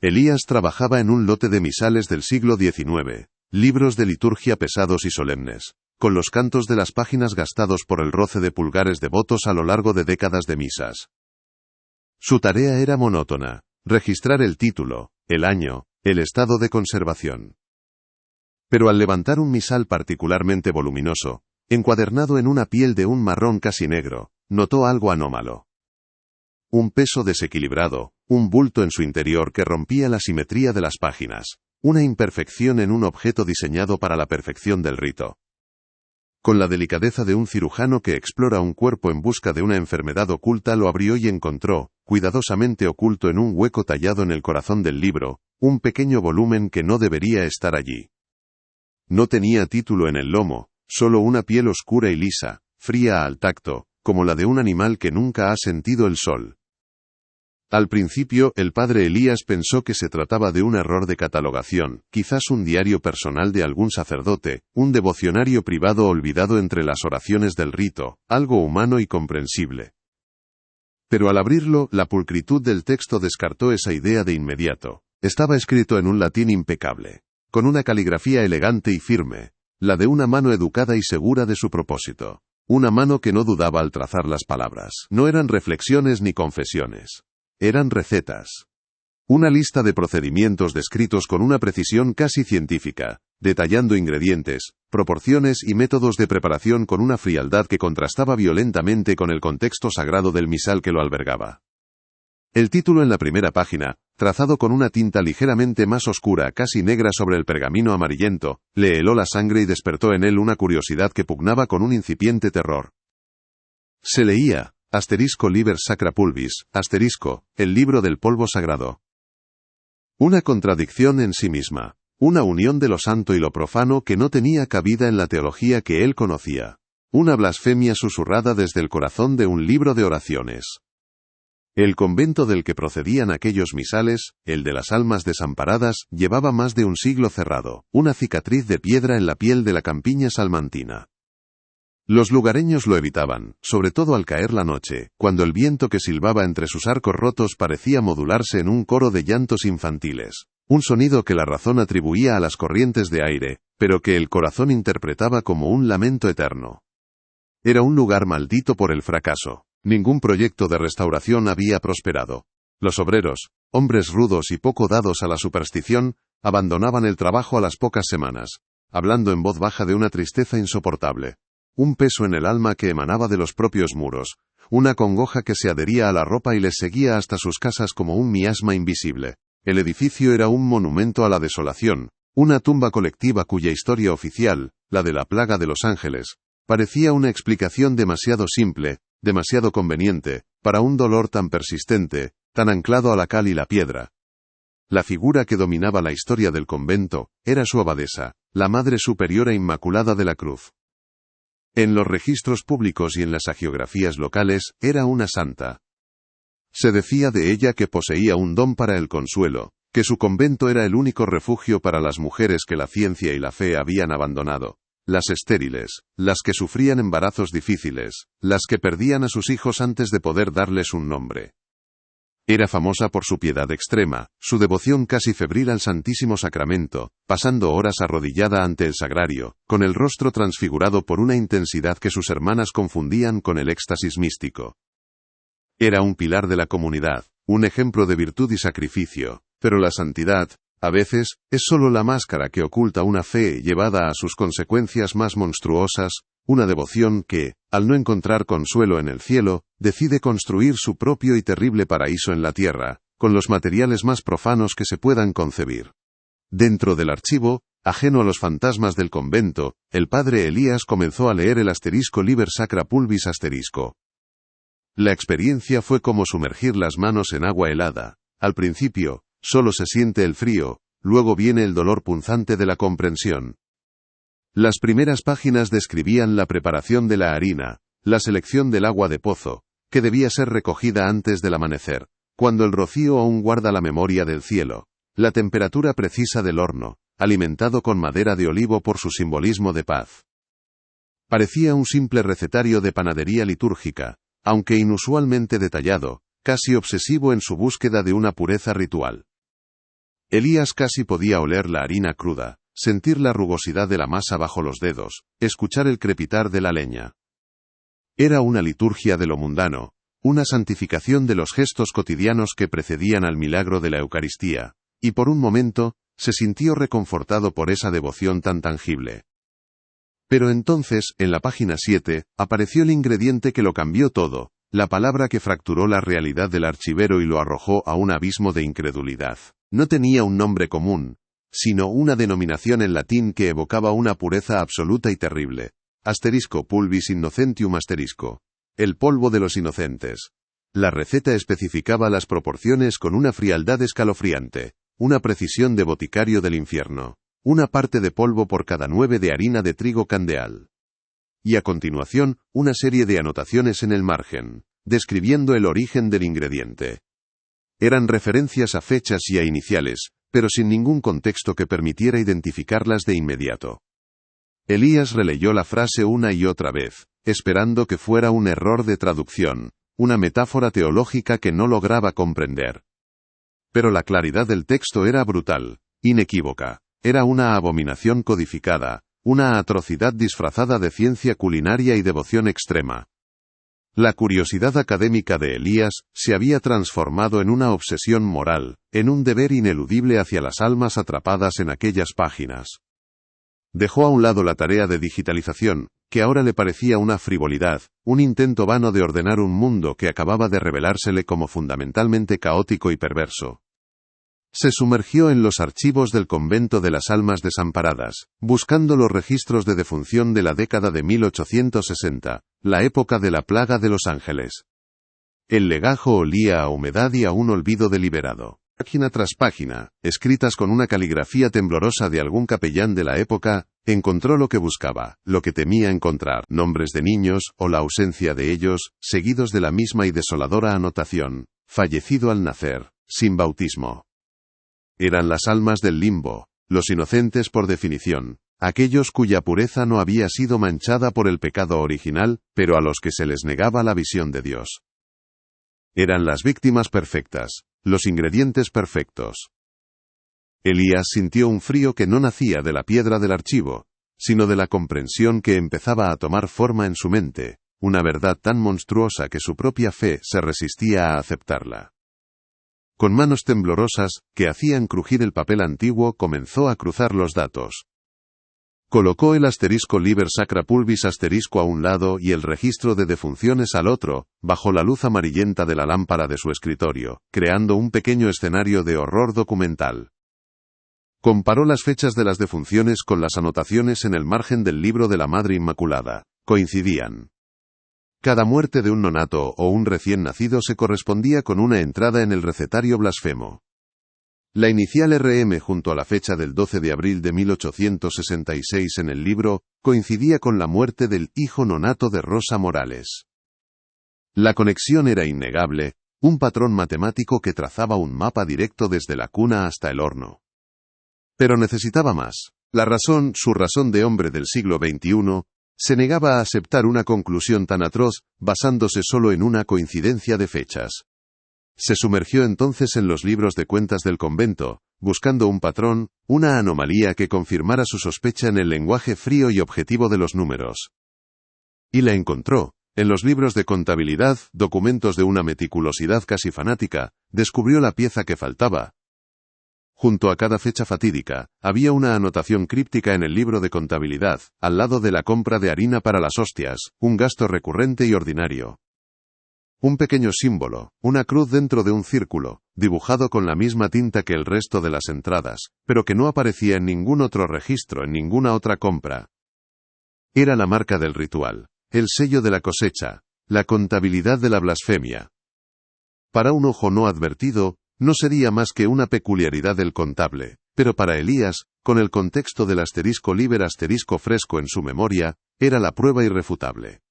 Elías trabajaba en un lote de misales del siglo XIX, libros de liturgia pesados y solemnes, con los cantos de las páginas gastados por el roce de pulgares devotos a lo largo de décadas de misas. Su tarea era monótona, registrar el título, el año, el estado de conservación. Pero al levantar un misal particularmente voluminoso, encuadernado en una piel de un marrón casi negro, notó algo anómalo. Un peso desequilibrado, un bulto en su interior que rompía la simetría de las páginas, una imperfección en un objeto diseñado para la perfección del rito. Con la delicadeza de un cirujano que explora un cuerpo en busca de una enfermedad oculta, lo abrió y encontró, cuidadosamente oculto en un hueco tallado en el corazón del libro, un pequeño volumen que no debería estar allí. No tenía título en el lomo, solo una piel oscura y lisa, fría al tacto, como la de un animal que nunca ha sentido el sol. Al principio, el padre Elías pensó que se trataba de un error de catalogación, quizás un diario personal de algún sacerdote, un devocionario privado olvidado entre las oraciones del rito, algo humano y comprensible. Pero al abrirlo, la pulcritud del texto descartó esa idea de inmediato. Estaba escrito en un latín impecable, con una caligrafía elegante y firme, la de una mano educada y segura de su propósito. Una mano que no dudaba al trazar las palabras. No eran reflexiones ni confesiones. Eran recetas. Una lista de procedimientos descritos con una precisión casi científica, detallando ingredientes, proporciones y métodos de preparación con una frialdad que contrastaba violentamente con el contexto sagrado del misal que lo albergaba. El título en la primera página, trazado con una tinta ligeramente más oscura, casi negra sobre el pergamino amarillento, le heló la sangre y despertó en él una curiosidad que pugnaba con un incipiente terror. Se leía, *liber sacra pulvis, el libro del polvo sagrado. Una contradicción en sí misma, una unión de lo santo y lo profano que no tenía cabida en la teología que él conocía. Una blasfemia susurrada desde el corazón de un libro de oraciones. El convento del que procedían aquellos misales, el de las almas desamparadas, llevaba más de un siglo cerrado, una cicatriz de piedra en la piel de la campiña salmantina. Los lugareños lo evitaban, sobre todo al caer la noche, cuando el viento que silbaba entre sus arcos rotos parecía modularse en un coro de llantos infantiles, un sonido que la razón atribuía a las corrientes de aire, pero que el corazón interpretaba como un lamento eterno. Era un lugar maldito por el fracaso. Ningún proyecto de restauración había prosperado. Los obreros, hombres rudos y poco dados a la superstición, abandonaban el trabajo a las pocas semanas, hablando en voz baja de una tristeza insoportable. Un peso en el alma que emanaba de los propios muros, una congoja que se adhería a la ropa y les seguía hasta sus casas como un miasma invisible. El edificio era un monumento a la desolación, una tumba colectiva cuya historia oficial, la de la plaga de Los Ángeles, parecía una explicación demasiado simple, demasiado conveniente, para un dolor tan persistente, tan anclado a la cal y la piedra. La figura que dominaba la historia del convento era su abadesa, la Madre Superiora Inmaculada de la Cruz. En los registros públicos y en las hagiografías locales, era una santa. Se decía de ella que poseía un don para el consuelo, que su convento era el único refugio para las mujeres que la ciencia y la fe habían abandonado, las estériles, las que sufrían embarazos difíciles, las que perdían a sus hijos antes de poder darles un nombre. Era famosa por su piedad extrema, su devoción casi febril al Santísimo Sacramento, pasando horas arrodillada ante el sagrario, con el rostro transfigurado por una intensidad que sus hermanas confundían con el éxtasis místico. Era un pilar de la comunidad, un ejemplo de virtud y sacrificio, pero la santidad, a veces, es solo la máscara que oculta una fe llevada a sus consecuencias más monstruosas, una devoción que, al no encontrar consuelo en el cielo, decide construir su propio y terrible paraíso en la tierra, con los materiales más profanos que se puedan concebir. Dentro del archivo, ajeno a los fantasmas del convento, el padre Elías comenzó a leer el asterisco Liber Sacra Pulvis asterisco. La experiencia fue como sumergir las manos en agua helada. Al principio, solo se siente el frío, luego viene el dolor punzante de la comprensión. Las primeras páginas describían la preparación de la harina, la selección del agua de pozo, que debía ser recogida antes del amanecer, cuando el rocío aún guarda la memoria del cielo, la temperatura precisa del horno, alimentado con madera de olivo por su simbolismo de paz. Parecía un simple recetario de panadería litúrgica, aunque inusualmente detallado, casi obsesivo en su búsqueda de una pureza ritual. Elías casi podía oler la harina cruda, sentir la rugosidad de la masa bajo los dedos, escuchar el crepitar de la leña. Era una liturgia de lo mundano, una santificación de los gestos cotidianos que precedían al milagro de la Eucaristía, y por un momento, se sintió reconfortado por esa devoción tan tangible. Pero entonces, en la página 7, apareció el ingrediente que lo cambió todo, la palabra que fracturó la realidad del archivero y lo arrojó a un abismo de incredulidad. No tenía un nombre común, sino una denominación en latín que evocaba una pureza absoluta y terrible. Asterisco pulvis innocentium asterisco. El polvo de los inocentes. La receta especificaba las proporciones con una frialdad escalofriante, una precisión de boticario del infierno. Una parte de polvo por cada 9 de harina de trigo candeal. Y a continuación, una serie de anotaciones en el margen, describiendo el origen del ingrediente. Eran referencias a fechas y a iniciales, pero sin ningún contexto que permitiera identificarlas de inmediato. Elías releyó la frase una y otra vez, esperando que fuera un error de traducción, una metáfora teológica que no lograba comprender. Pero la claridad del texto era brutal, inequívoca. Era una abominación codificada, una atrocidad disfrazada de ciencia culinaria y devoción extrema. La curiosidad académica de Elías se había transformado en una obsesión moral, en un deber ineludible hacia las almas atrapadas en aquellas páginas. Dejó a un lado la tarea de digitalización, que ahora le parecía una frivolidad, un intento vano de ordenar un mundo que acababa de revelársele como fundamentalmente caótico y perverso. Se sumergió en los archivos del convento de las almas desamparadas, buscando los registros de defunción de la década de 1860, la época de la plaga de Los Ángeles. El legajo olía a humedad y a un olvido deliberado. Página tras página, escritas con una caligrafía temblorosa de algún capellán de la época, encontró lo que buscaba, lo que temía encontrar, nombres de niños, o la ausencia de ellos, seguidos de la misma y desoladora anotación. fallecido al nacer, sin bautismo. Eran las almas del limbo, los inocentes por definición, aquellos cuya pureza no había sido manchada por el pecado original, pero a los que se les negaba la visión de Dios. Eran las víctimas perfectas, los ingredientes perfectos. Elías sintió un frío que no nacía de la piedra del archivo, sino de la comprensión que empezaba a tomar forma en su mente, una verdad tan monstruosa que su propia fe se resistía a aceptarla. Con manos temblorosas, que hacían crujir el papel antiguo, comenzó a cruzar los datos. Colocó el asterisco Liber Sacra Pulvis asterisco a un lado y el registro de defunciones al otro, bajo la luz amarillenta de la lámpara de su escritorio, creando un pequeño escenario de horror documental. Comparó las fechas de las defunciones con las anotaciones en el margen del libro de la Madre Inmaculada. Coincidían. Cada muerte de un nonato o un recién nacido se correspondía con una entrada en el recetario blasfemo. La inicial RM junto a la fecha del 12 de abril de 1866 en el libro, coincidía con la muerte del hijo nonato de Rosa Morales. La conexión era innegable, un patrón matemático que trazaba un mapa directo desde la cuna hasta el horno. Pero necesitaba más. La razón, su razón de hombre del siglo XXI, se negaba a aceptar una conclusión tan atroz, basándose solo en una coincidencia de fechas. Se sumergió entonces en los libros de cuentas del convento, buscando un patrón, una anomalía que confirmara su sospecha en el lenguaje frío y objetivo de los números. Y la encontró. En los libros de contabilidad, documentos de una meticulosidad casi fanática, descubrió la pieza que faltaba. Junto a cada fecha fatídica, había una anotación críptica en el libro de contabilidad, al lado de la compra de harina para las hostias, un gasto recurrente y ordinario. Un pequeño símbolo, una cruz dentro de un círculo, dibujado con la misma tinta que el resto de las entradas, pero que no aparecía en ningún otro registro, en ninguna otra compra. Era la marca del ritual, el sello de la cosecha, la contabilidad de la blasfemia. Para un ojo no advertido, no sería más que una peculiaridad del contable, pero para Elías, con el contexto del asterisco Liber asterisco fresco en su memoria, era la prueba irrefutable.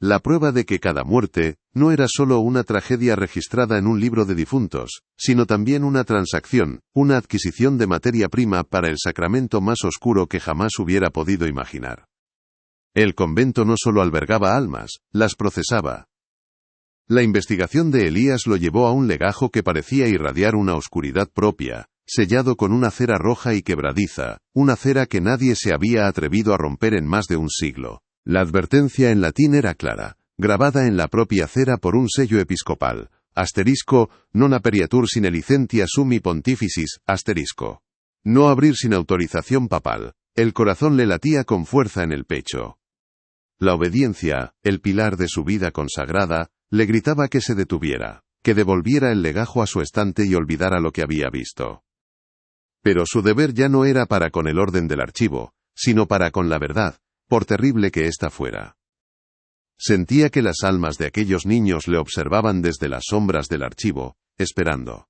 La prueba de que cada muerte no era solo una tragedia registrada en un libro de difuntos, sino también una transacción, una adquisición de materia prima para el sacramento más oscuro que jamás hubiera podido imaginar. El convento no solo albergaba almas, las procesaba. La investigación de Elías lo llevó a un legajo que parecía irradiar una oscuridad propia, sellado con una cera roja y quebradiza, una cera que nadie se había atrevido a romper en más de un siglo. La advertencia en latín era clara, grabada en la propia cera por un sello episcopal, asterisco, non aperiatur sine licentia summi pontificis, asterisco. No abrir sin autorización papal. El corazón le latía con fuerza en el pecho. La obediencia, el pilar de su vida consagrada, le gritaba que se detuviera, que devolviera el legajo a su estante y olvidara lo que había visto. Pero su deber ya no era para con el orden del archivo, sino para con la verdad, por terrible que ésta fuera. Sentía que las almas de aquellos niños le observaban desde las sombras del archivo, esperando.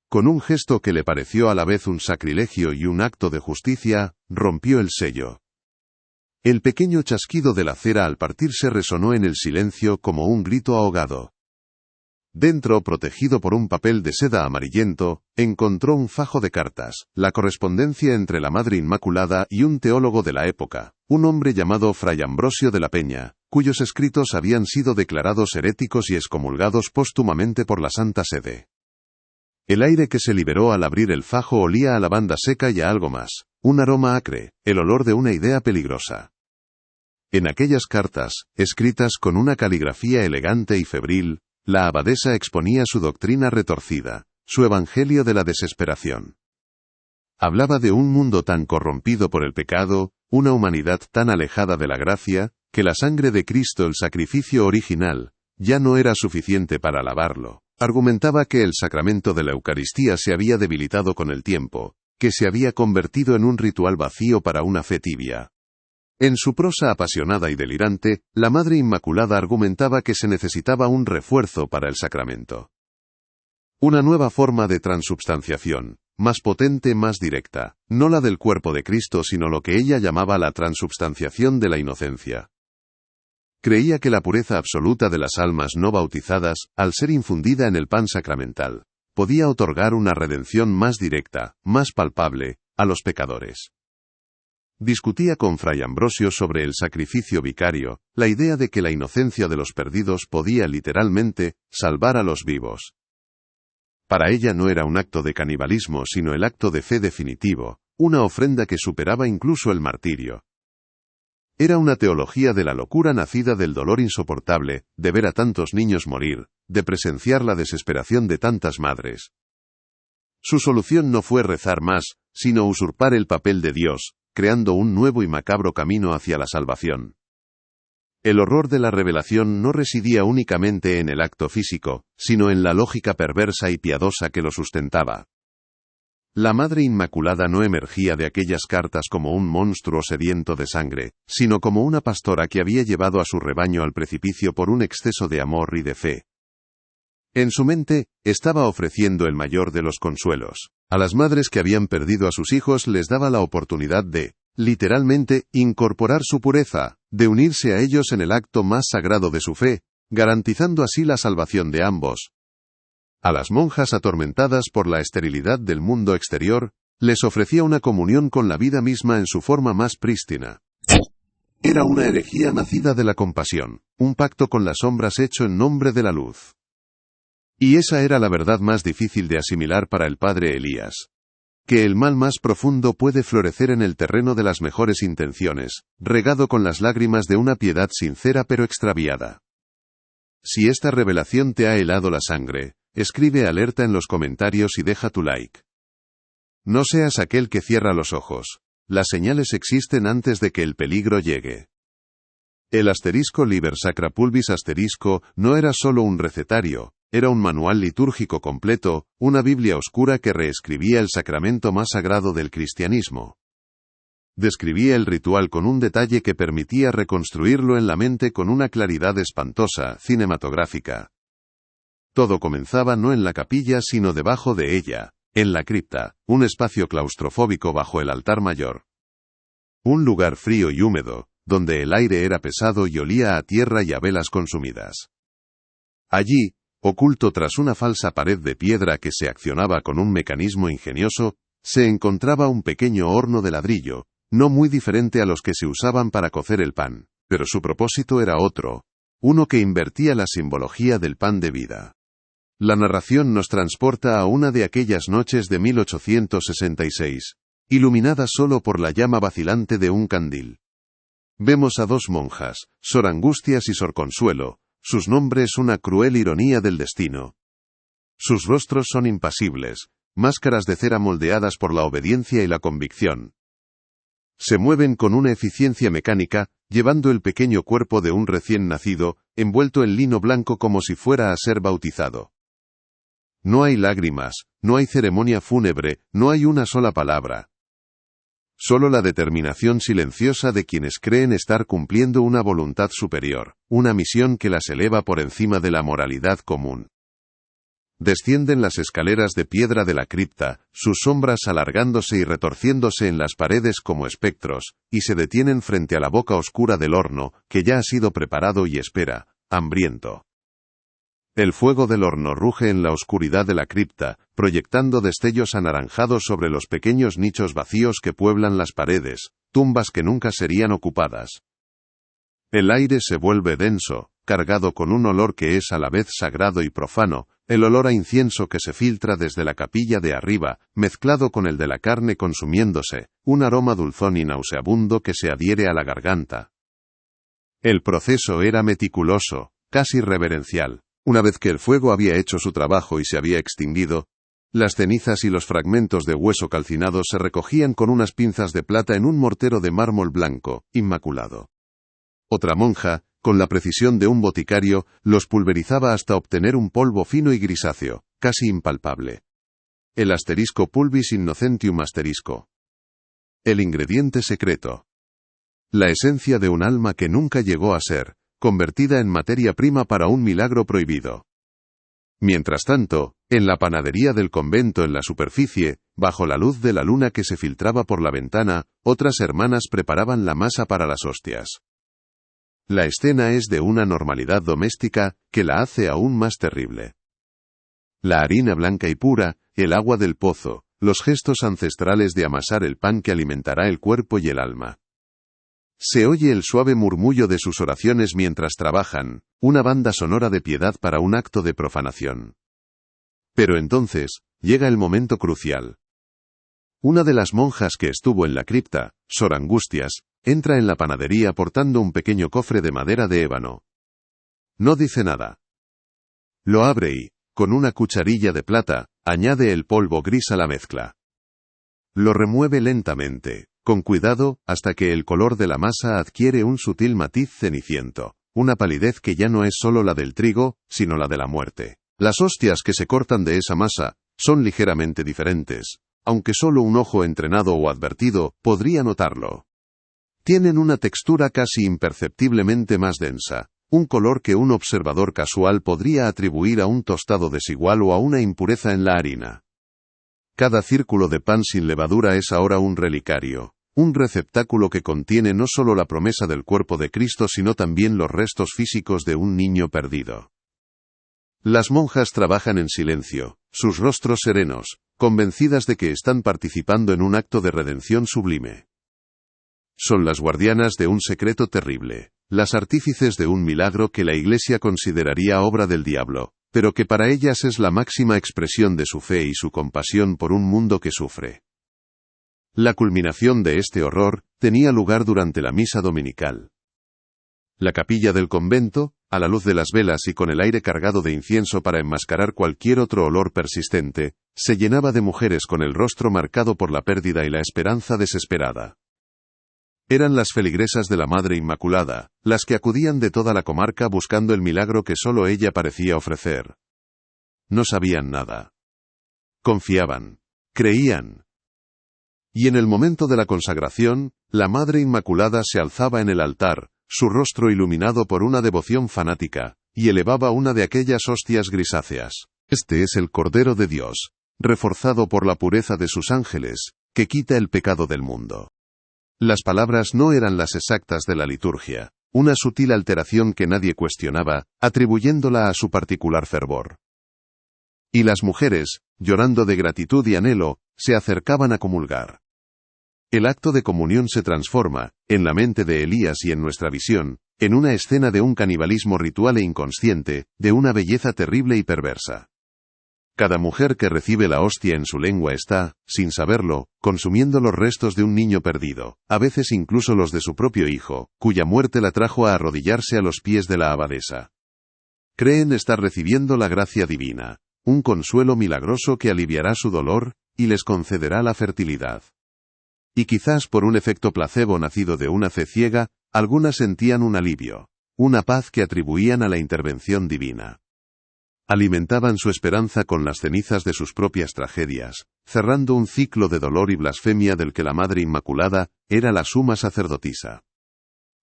Con un gesto que le pareció a la vez un sacrilegio y un acto de justicia, rompió el sello. El pequeño chasquido de la cera al partirse resonó en el silencio como un grito ahogado. Dentro, protegido por un papel de seda amarillento, encontró un fajo de cartas, la correspondencia entre la Madre Inmaculada y un teólogo de la época, un hombre llamado Fray Ambrosio de la Peña, cuyos escritos habían sido declarados heréticos y excomulgados póstumamente por la Santa Sede. El aire que se liberó al abrir el fajo olía a lavanda seca y a algo más, un aroma acre, el olor de una idea peligrosa. En aquellas cartas, escritas con una caligrafía elegante y febril, la abadesa exponía su doctrina retorcida, su evangelio de la desesperación. Hablaba de un mundo tan corrompido por el pecado, una humanidad tan alejada de la gracia, que la sangre de Cristo, el sacrificio original, ya no era suficiente para lavarlo. Argumentaba que el sacramento de la Eucaristía se había debilitado con el tiempo, que se había convertido en un ritual vacío para una fe tibia. En su prosa apasionada y delirante, la Madre Inmaculada argumentaba que se necesitaba un refuerzo para el sacramento. Una nueva forma de transubstanciación, más potente, más directa, no la del cuerpo de Cristo sino lo que ella llamaba la transubstanciación de la inocencia. Creía que la pureza absoluta de las almas no bautizadas, al ser infundida en el pan sacramental, podía otorgar una redención más directa, más palpable, a los pecadores. Discutía con Fray Ambrosio sobre el sacrificio vicario, la idea de que la inocencia de los perdidos podía literalmente salvar a los vivos. Para ella no era un acto de canibalismo sino el acto de fe definitivo, una ofrenda que superaba incluso el martirio. Era una teología de la locura nacida del dolor insoportable, de ver a tantos niños morir, de presenciar la desesperación de tantas madres. Su solución no fue rezar más, sino usurpar el papel de Dios, creando un nuevo y macabro camino hacia la salvación. El horror de la revelación no residía únicamente en el acto físico, sino en la lógica perversa y piadosa que lo sustentaba. La Madre Inmaculada no emergía de aquellas cartas como un monstruo sediento de sangre, sino como una pastora que había llevado a su rebaño al precipicio por un exceso de amor y de fe. En su mente, estaba ofreciendo el mayor de los consuelos. A las madres que habían perdido a sus hijos les daba la oportunidad de, literalmente, incorporar su pureza, de unirse a ellos en el acto más sagrado de su fe, garantizando así la salvación de ambos. A las monjas atormentadas por la esterilidad del mundo exterior, les ofrecía una comunión con la vida misma en su forma más prístina. Era una herejía nacida de la compasión, un pacto con las sombras hecho en nombre de la luz. Y esa era la verdad más difícil de asimilar para el padre Elías. Que el mal más profundo puede florecer en el terreno de las mejores intenciones, regado con las lágrimas de una piedad sincera pero extraviada. Si esta revelación te ha helado la sangre, escribe alerta en los comentarios y deja tu like. No seas aquel que cierra los ojos. Las señales existen antes de que el peligro llegue. El asterisco Liber Sacra Pulvis asterisco no era solo un recetario, era un manual litúrgico completo, una Biblia oscura que reescribía el sacramento más sagrado del cristianismo. Describía el ritual con un detalle que permitía reconstruirlo en la mente con una claridad espantosa, cinematográfica. Todo comenzaba no en la capilla sino debajo de ella, en la cripta, un espacio claustrofóbico bajo el altar mayor. Un lugar frío y húmedo, donde el aire era pesado y olía a tierra y a velas consumidas. Allí, oculto tras una falsa pared de piedra que se accionaba con un mecanismo ingenioso, se encontraba un pequeño horno de ladrillo, no muy diferente a los que se usaban para cocer el pan, pero su propósito era otro, uno que invertía la simbología del pan de vida. La narración nos transporta a una de aquellas noches de 1866, iluminada solo por la llama vacilante de un candil. Vemos a dos monjas, Sor Angustias y Sor Consuelo, sus nombres una cruel ironía del destino. Sus rostros son impasibles, máscaras de cera moldeadas por la obediencia y la convicción. Se mueven con una eficiencia mecánica, llevando el pequeño cuerpo de un recién nacido, envuelto en lino blanco como si fuera a ser bautizado. No hay lágrimas, no hay ceremonia fúnebre, no hay una sola palabra. Solo la determinación silenciosa de quienes creen estar cumpliendo una voluntad superior, una misión que las eleva por encima de la moralidad común. Descienden las escaleras de piedra de la cripta, sus sombras alargándose y retorciéndose en las paredes como espectros, y se detienen frente a la boca oscura del horno, que ya ha sido preparado y espera, hambriento. El fuego del horno ruge en la oscuridad de la cripta, proyectando destellos anaranjados sobre los pequeños nichos vacíos que pueblan las paredes, tumbas que nunca serían ocupadas. El aire se vuelve denso, cargado con un olor que es a la vez sagrado y profano, el olor a incienso que se filtra desde la capilla de arriba, mezclado con el de la carne consumiéndose, un aroma dulzón y nauseabundo que se adhiere a la garganta. El proceso era meticuloso, casi reverencial. Una vez que el fuego había hecho su trabajo y se había extinguido, las cenizas y los fragmentos de hueso calcinado se recogían con unas pinzas de plata en un mortero de mármol blanco, inmaculado. Otra monja, con la precisión de un boticario, los pulverizaba hasta obtener un polvo fino y grisáceo, casi impalpable. El asterisco pulvis innocentium asterisco. El ingrediente secreto. La esencia de un alma que nunca llegó a ser, convertida en materia prima para un milagro prohibido. Mientras tanto, en la panadería del convento en la superficie, bajo la luz de la luna que se filtraba por la ventana, otras hermanas preparaban la masa para las hostias. La escena es de una normalidad doméstica, que la hace aún más terrible. La harina blanca y pura, el agua del pozo, los gestos ancestrales de amasar el pan que alimentará el cuerpo y el alma. Se oye el suave murmullo de sus oraciones mientras trabajan, una banda sonora de piedad para un acto de profanación. Pero entonces, llega el momento crucial. Una de las monjas que estuvo en la cripta, Sor Angustias, entra en la panadería portando un pequeño cofre de madera de ébano. No dice nada. Lo abre y, con una cucharilla de plata, añade el polvo gris a la mezcla. Lo remueve lentamente, con cuidado, hasta que el color de la masa adquiere un sutil matiz ceniciento, una palidez que ya no es solo la del trigo, sino la de la muerte. Las hostias que se cortan de esa masa son ligeramente diferentes, aunque solo un ojo entrenado o advertido podría notarlo. Tienen una textura casi imperceptiblemente más densa, un color que un observador casual podría atribuir a un tostado desigual o a una impureza en la harina. Cada círculo de pan sin levadura es ahora un relicario, un receptáculo que contiene no solo la promesa del cuerpo de Cristo sino también los restos físicos de un niño perdido. Las monjas trabajan en silencio, sus rostros serenos, convencidas de que están participando en un acto de redención sublime. Son las guardianas de un secreto terrible, las artífices de un milagro que la Iglesia consideraría obra del diablo, pero que para ellas es la máxima expresión de su fe y su compasión por un mundo que sufre. La culminación de este horror tenía lugar durante la misa dominical. La capilla del convento, a la luz de las velas y con el aire cargado de incienso para enmascarar cualquier otro olor persistente, se llenaba de mujeres con el rostro marcado por la pérdida y la esperanza desesperada. Eran las feligresas de la Madre Inmaculada, las que acudían de toda la comarca buscando el milagro que solo ella parecía ofrecer. No sabían nada. Confiaban. Creían. Y en el momento de la consagración, la Madre Inmaculada se alzaba en el altar, su rostro iluminado por una devoción fanática, y elevaba una de aquellas hostias grisáceas. Este es el Cordero de Dios, reforzado por la pureza de sus ángeles, que quita el pecado del mundo. Las palabras no eran las exactas de la liturgia, una sutil alteración que nadie cuestionaba, atribuyéndola a su particular fervor. Y las mujeres, llorando de gratitud y anhelo, se acercaban a comulgar. El acto de comunión se transforma, en la mente de Elías y en nuestra visión, en una escena de un canibalismo ritual e inconsciente, de una belleza terrible y perversa. Cada mujer que recibe la hostia en su lengua está, sin saberlo, consumiendo los restos de un niño perdido, a veces incluso los de su propio hijo, cuya muerte la trajo a arrodillarse a los pies de la abadesa. Creen estar recibiendo la gracia divina, un consuelo milagroso que aliviará su dolor, y les concederá la fertilidad. Y quizás por un efecto placebo nacido de una fe ciega, algunas sentían un alivio, una paz que atribuían a la intervención divina. Alimentaban su esperanza con las cenizas de sus propias tragedias, cerrando un ciclo de dolor y blasfemia del que la Madre Inmaculada era la suma sacerdotisa.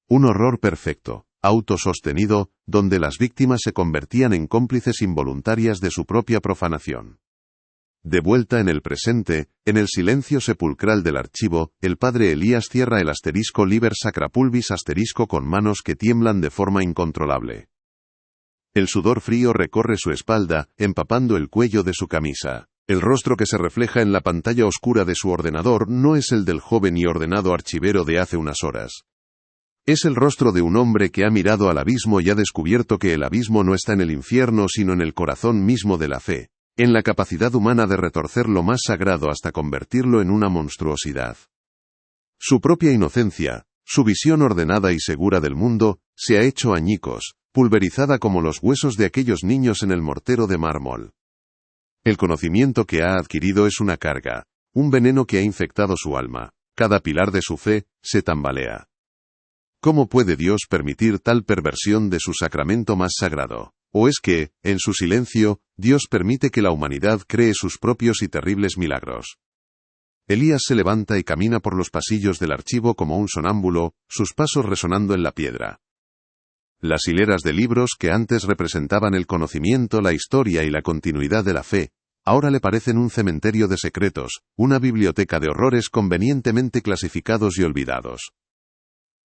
Un horror perfecto, autosostenido, donde las víctimas se convertían en cómplices involuntarias de su propia profanación. De vuelta en el presente, en el silencio sepulcral del archivo, el padre Elías cierra el asterisco liber sacrapulvis asterisco con manos que tiemblan de forma incontrolable. El sudor frío recorre su espalda, empapando el cuello de su camisa. El rostro que se refleja en la pantalla oscura de su ordenador no es el del joven y ordenado archivero de hace unas horas. Es el rostro de un hombre que ha mirado al abismo y ha descubierto que el abismo no está en el infierno sino en el corazón mismo de la fe, en la capacidad humana de retorcer lo más sagrado hasta convertirlo en una monstruosidad. Su propia inocencia, su visión ordenada y segura del mundo, se ha hecho añicos, pulverizada como los huesos de aquellos niños en el mortero de mármol. El conocimiento que ha adquirido es una carga, un veneno que ha infectado su alma, cada pilar de su fe se tambalea. ¿Cómo puede Dios permitir tal perversión de su sacramento más sagrado? ¿O es que, en su silencio, Dios permite que la humanidad cree sus propios y terribles milagros? Elías se levanta y camina por los pasillos del archivo como un sonámbulo, sus pasos resonando en la piedra. Las hileras de libros que antes representaban el conocimiento, la historia y la continuidad de la fe, ahora le parecen un cementerio de secretos, una biblioteca de horrores convenientemente clasificados y olvidados.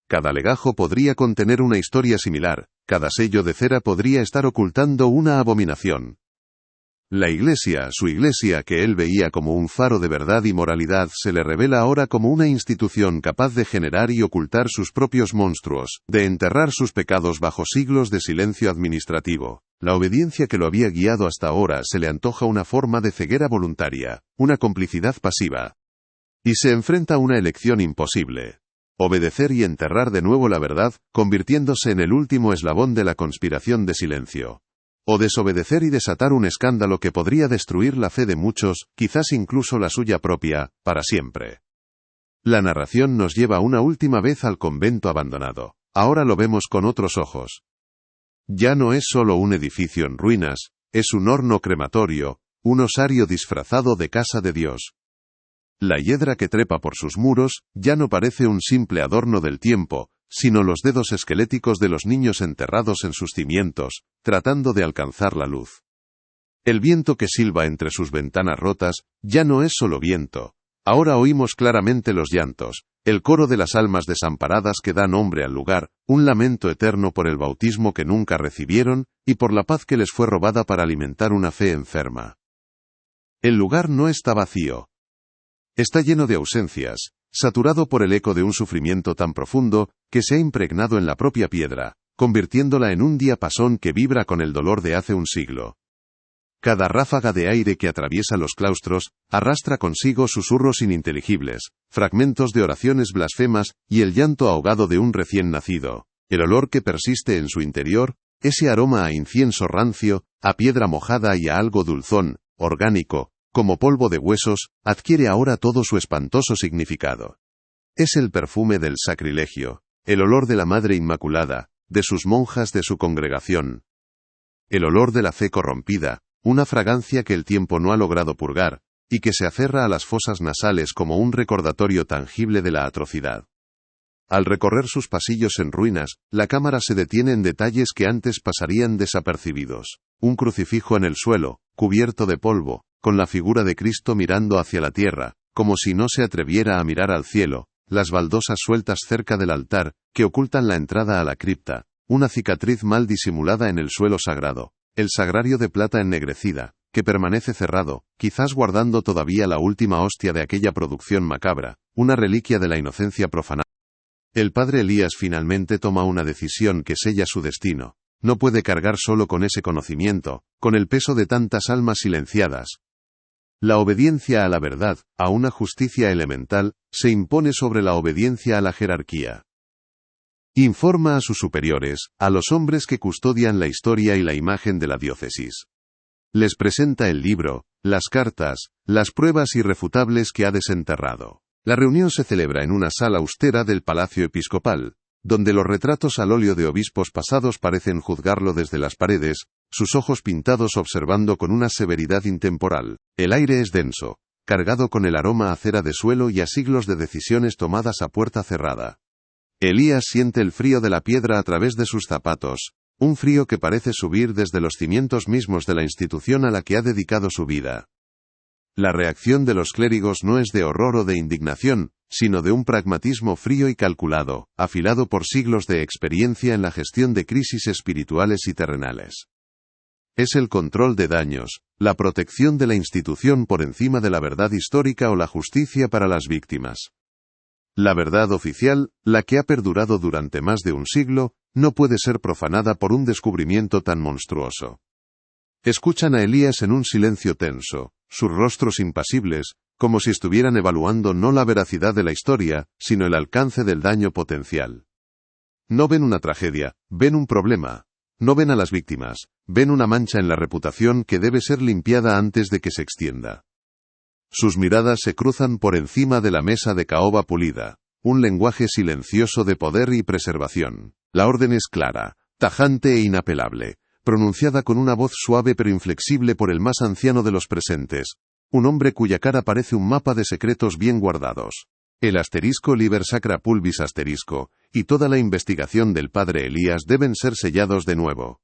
Cada legajo podría contener una historia similar, cada sello de cera podría estar ocultando una abominación. La Iglesia, su Iglesia que él veía como un faro de verdad y moralidad, se le revela ahora como una institución capaz de generar y ocultar sus propios monstruos, de enterrar sus pecados bajo siglos de silencio administrativo. La obediencia que lo había guiado hasta ahora se le antoja una forma de ceguera voluntaria, una complicidad pasiva. Y se enfrenta a una elección imposible. Obedecer y enterrar de nuevo la verdad, convirtiéndose en el último eslabón de la conspiración de silencio. O desobedecer y desatar un escándalo que podría destruir la fe de muchos, quizás incluso la suya propia, para siempre. La narración nos lleva una última vez al convento abandonado. Ahora lo vemos con otros ojos. Ya no es solo un edificio en ruinas, es un horno crematorio, un osario disfrazado de casa de Dios. La hiedra que trepa por sus muros, ya no parece un simple adorno del tiempo, sino los dedos esqueléticos de los niños enterrados en sus cimientos, tratando de alcanzar la luz. El viento que silba entre sus ventanas rotas, ya no es solo viento. Ahora oímos claramente los llantos, el coro de las almas desamparadas que da nombre al lugar, un lamento eterno por el bautismo que nunca recibieron, y por la paz que les fue robada para alimentar una fe enferma. El lugar no está vacío. Está lleno de ausencias, saturado por el eco de un sufrimiento tan profundo, que se ha impregnado en la propia piedra, convirtiéndola en un diapasón que vibra con el dolor de hace un siglo. Cada ráfaga de aire que atraviesa los claustros, arrastra consigo susurros ininteligibles, fragmentos de oraciones blasfemas, y el llanto ahogado de un recién nacido. El olor que persiste en su interior, ese aroma a incienso rancio, a piedra mojada y a algo dulzón, orgánico, como polvo de huesos, adquiere ahora todo su espantoso significado. Es el perfume del sacrilegio, el olor de la Madre Inmaculada, de sus monjas de su congregación. El olor de la fe corrompida, una fragancia que el tiempo no ha logrado purgar, y que se aferra a las fosas nasales como un recordatorio tangible de la atrocidad. Al recorrer sus pasillos en ruinas, la cámara se detiene en detalles que antes pasarían desapercibidos. Un crucifijo en el suelo, cubierto de polvo, con la figura de Cristo mirando hacia la tierra, como si no se atreviera a mirar al cielo, las baldosas sueltas cerca del altar, que ocultan la entrada a la cripta, una cicatriz mal disimulada en el suelo sagrado, el sagrario de plata ennegrecida, que permanece cerrado, quizás guardando todavía la última hostia de aquella producción macabra, una reliquia de la inocencia profana. El padre Elías finalmente toma una decisión que sella su destino. No puede cargar solo con ese conocimiento, con el peso de tantas almas silenciadas. La obediencia a la verdad, a una justicia elemental, se impone sobre la obediencia a la jerarquía. Informa a sus superiores, a los hombres que custodian la historia y la imagen de la diócesis. Les presenta el libro, las cartas, las pruebas irrefutables que ha desenterrado. La reunión se celebra en una sala austera del Palacio Episcopal, donde los retratos al óleo de obispos pasados parecen juzgarlo desde las paredes, sus ojos pintados observando con una severidad intemporal. El aire es denso, cargado con el aroma a cera de suelo y a siglos de decisiones tomadas a puerta cerrada. Elías siente el frío de la piedra a través de sus zapatos, un frío que parece subir desde los cimientos mismos de la institución a la que ha dedicado su vida. La reacción de los clérigos no es de horror o de indignación, sino de un pragmatismo frío y calculado, afilado por siglos de experiencia en la gestión de crisis espirituales y terrenales. Es el control de daños, la protección de la institución por encima de la verdad histórica o la justicia para las víctimas. La verdad oficial, la que ha perdurado durante más de un siglo, no puede ser profanada por un descubrimiento tan monstruoso. Escuchan a Elías en un silencio tenso, sus rostros impasibles, como si estuvieran evaluando no la veracidad de la historia, sino el alcance del daño potencial. No ven una tragedia, ven un problema. No ven a las víctimas, ven una mancha en la reputación que debe ser limpiada antes de que se extienda. Sus miradas se cruzan por encima de la mesa de caoba pulida, un lenguaje silencioso de poder y preservación. La orden es clara, tajante e inapelable, pronunciada con una voz suave pero inflexible por el más anciano de los presentes, un hombre cuya cara parece un mapa de secretos bien guardados. El asterisco liber sacra pulvis asterisco, y toda la investigación del padre Elías deben ser sellados de nuevo.